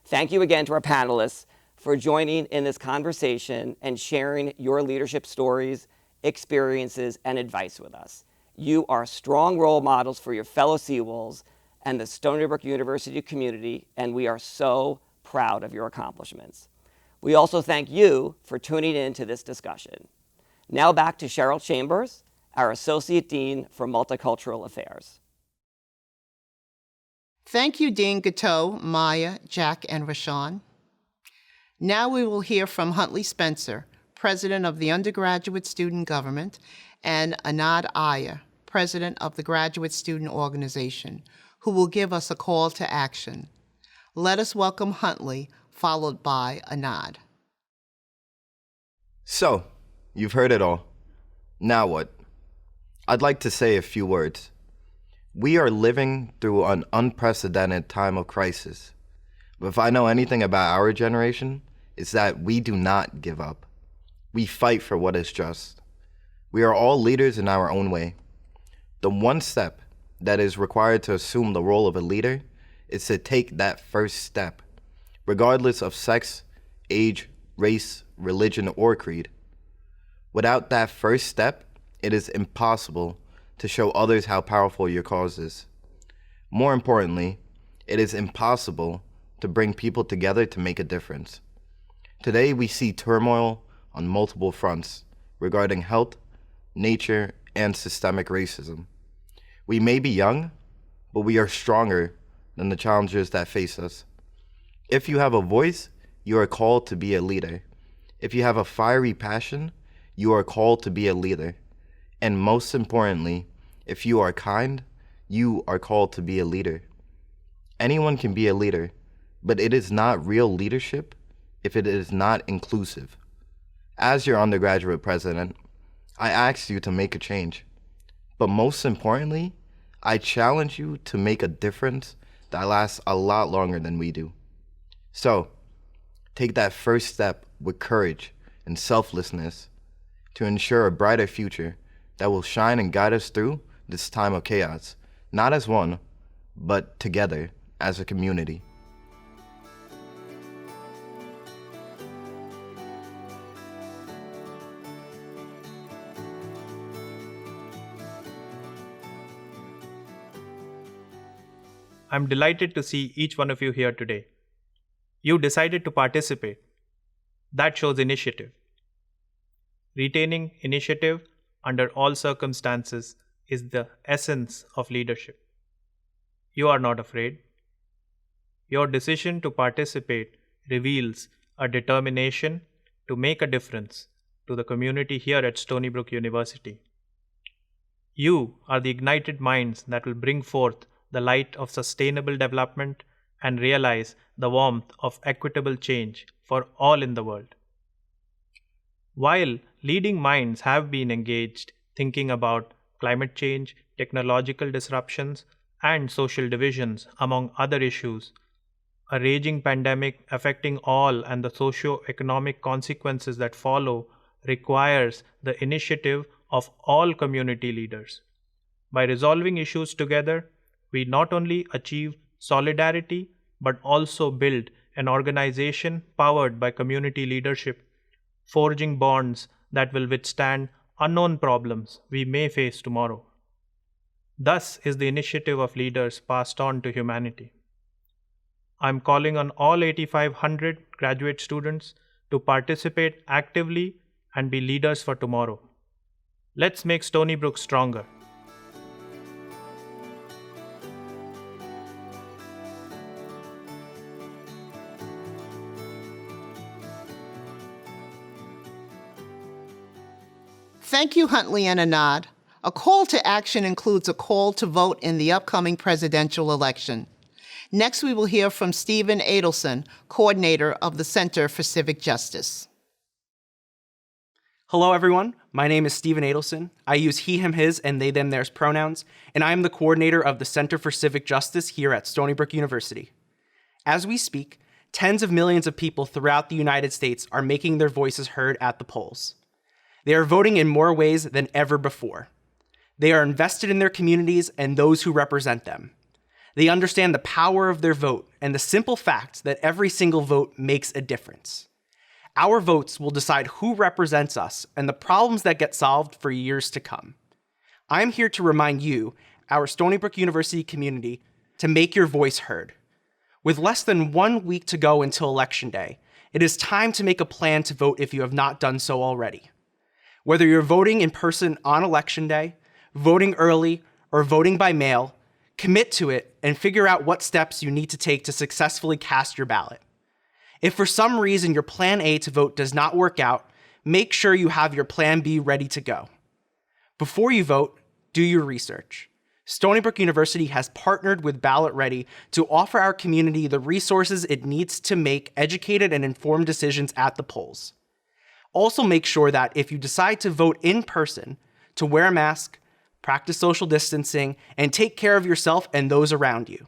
Thank you again to our panelists for joining in this conversation and sharing your leadership stories, experiences, and advice with us. You are strong role models for your fellow Seawolves and the Stony Brook University community, and we are so proud of your accomplishments. We also thank you for tuning in to this discussion. Now back to Cheryl Chambers, our Associate Dean for Multicultural Affairs. Thank you, Dean Gateau, Maya, Jack, and Rashawn. Now we will hear from Huntley Spencer, President of the Undergraduate Student Government, and Anad Iyer, President of the Graduate Student Organization, who will give us a call to action. Let us welcome Huntley, followed by Anad. So, you've heard it all. Now what? I'd like to say a few words. We are living through an unprecedented time of crisis. But if I know anything about our generation, it's that we do not give up. We fight for what is just. We are all leaders in our own way. The one step that is required to assume the role of a leader is to take that first step, regardless of sex, age, race, religion, or creed. Without that first step, it is impossible to show others how powerful your cause is. More importantly, it is impossible to bring people together to make a difference. Today, we see turmoil on multiple fronts regarding health, nature, and systemic racism. We may be young, but we are stronger than the challenges that face us. If you have a voice, you are called to be a leader. If you have a fiery passion, you are called to be a leader. And most importantly, if you are kind, you are called to be a leader. Anyone can be a leader, but it is not real leadership if it is not inclusive. As your undergraduate president, I ask you to make a change. But most importantly, I challenge you to make a difference that lasts a lot longer than we do. So, take that first step with courage and selflessness to ensure a brighter future that will shine and guide us through this time of chaos, not as one, but together as a community. I'm delighted to see each one of you here today. You decided to participate. That shows initiative. Retaining initiative under all circumstances is the essence of leadership. You are not afraid. Your decision to participate reveals a determination to make a difference to the community here at Stony Brook University. You are the ignited minds that will bring forth the light of sustainable development and realize the warmth of equitable change for all in the world. While leading minds have been engaged thinking about climate change, technological disruptions, and social divisions, among other issues, a raging pandemic affecting all and the socio-economic consequences that follow requires the initiative of all community leaders. By resolving issues together, we not only achieve solidarity, but also build an organization powered by community leadership, forging bonds that will withstand unknown problems we may face tomorrow. Thus is the initiative of leaders passed on to humanity. I'm calling on all 8,500 graduate students to participate actively and be leaders for tomorrow. Let's make Stony Brook stronger. Thank you, Huntley and Anad. A call to action includes a call to vote in the upcoming presidential election. Next, we will hear from Stephen Adelson, coordinator of the Center for Civic Justice. Hello, everyone. My name is Stephen Adelson. I use he, him, his, and they, them, theirs pronouns, and I am the coordinator of the Center for Civic Justice here at Stony Brook University. As we speak, tens of millions of people throughout the United States are making their voices heard at the polls. They are voting in more ways than ever before. They are invested in their communities and those who represent them. They understand the power of their vote and the simple fact that every single vote makes a difference. Our votes will decide who represents us and the problems that get solved for years to come. I'm here to remind you, our Stony Brook University community, to make your voice heard. With less than 1 week to go until Election Day, it is time to make a plan to vote if you have not done so already. Whether you're voting in person on Election Day, voting early, or voting by mail, commit to it and figure out what steps you need to take to successfully cast your ballot. If for some reason your plan A to vote does not work out, make sure you have your plan B ready to go. Before you vote, do your research. Stony Brook University has partnered with Ballot Ready to offer our community the resources it needs to make educated and informed decisions at the polls. Also make sure that if you decide to vote in person, to wear a mask, practice social distancing, and take care of yourself and those around you.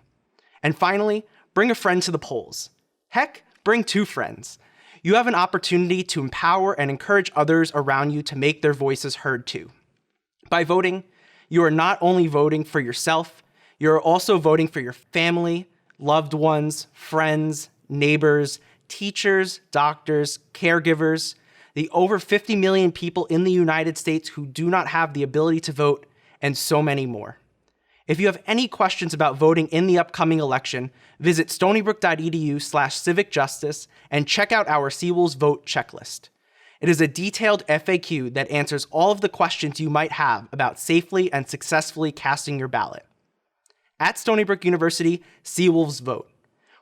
And finally, bring a friend to the polls. Heck, bring 2 friends. You have an opportunity to empower and encourage others around you to make their voices heard too. By voting, you are not only voting for yourself, you are also voting for your family, loved ones, friends, neighbors, teachers, doctors, caregivers, the over 50 million people in the United States who do not have the ability to vote, and so many more. If you have any questions about voting in the upcoming election, visit stonybrook.edu/civicjustice and check out our Seawolves Vote checklist. It is a detailed FAQ that answers all of the questions you might have about safely and successfully casting your ballot. At Stony Brook University, Seawolves Vote.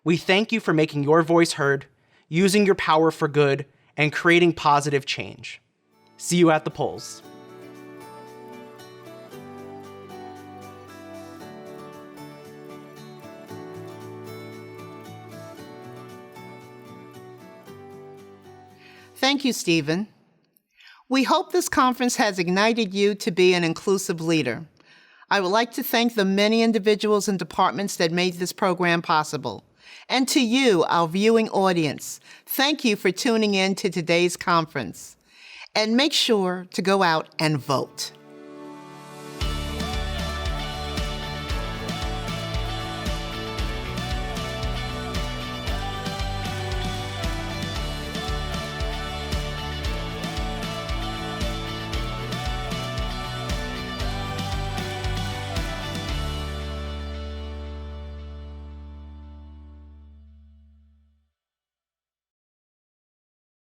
We thank you for making your voice heard, using your power for good, and creating positive change. See you at the polls. Thank you, Stephen. We hope this conference has ignited you to be an inclusive leader. I would like to thank the many individuals and departments that made this program possible. And to you, our viewing audience, thank you for tuning in to today's conference. And make sure to go out and vote.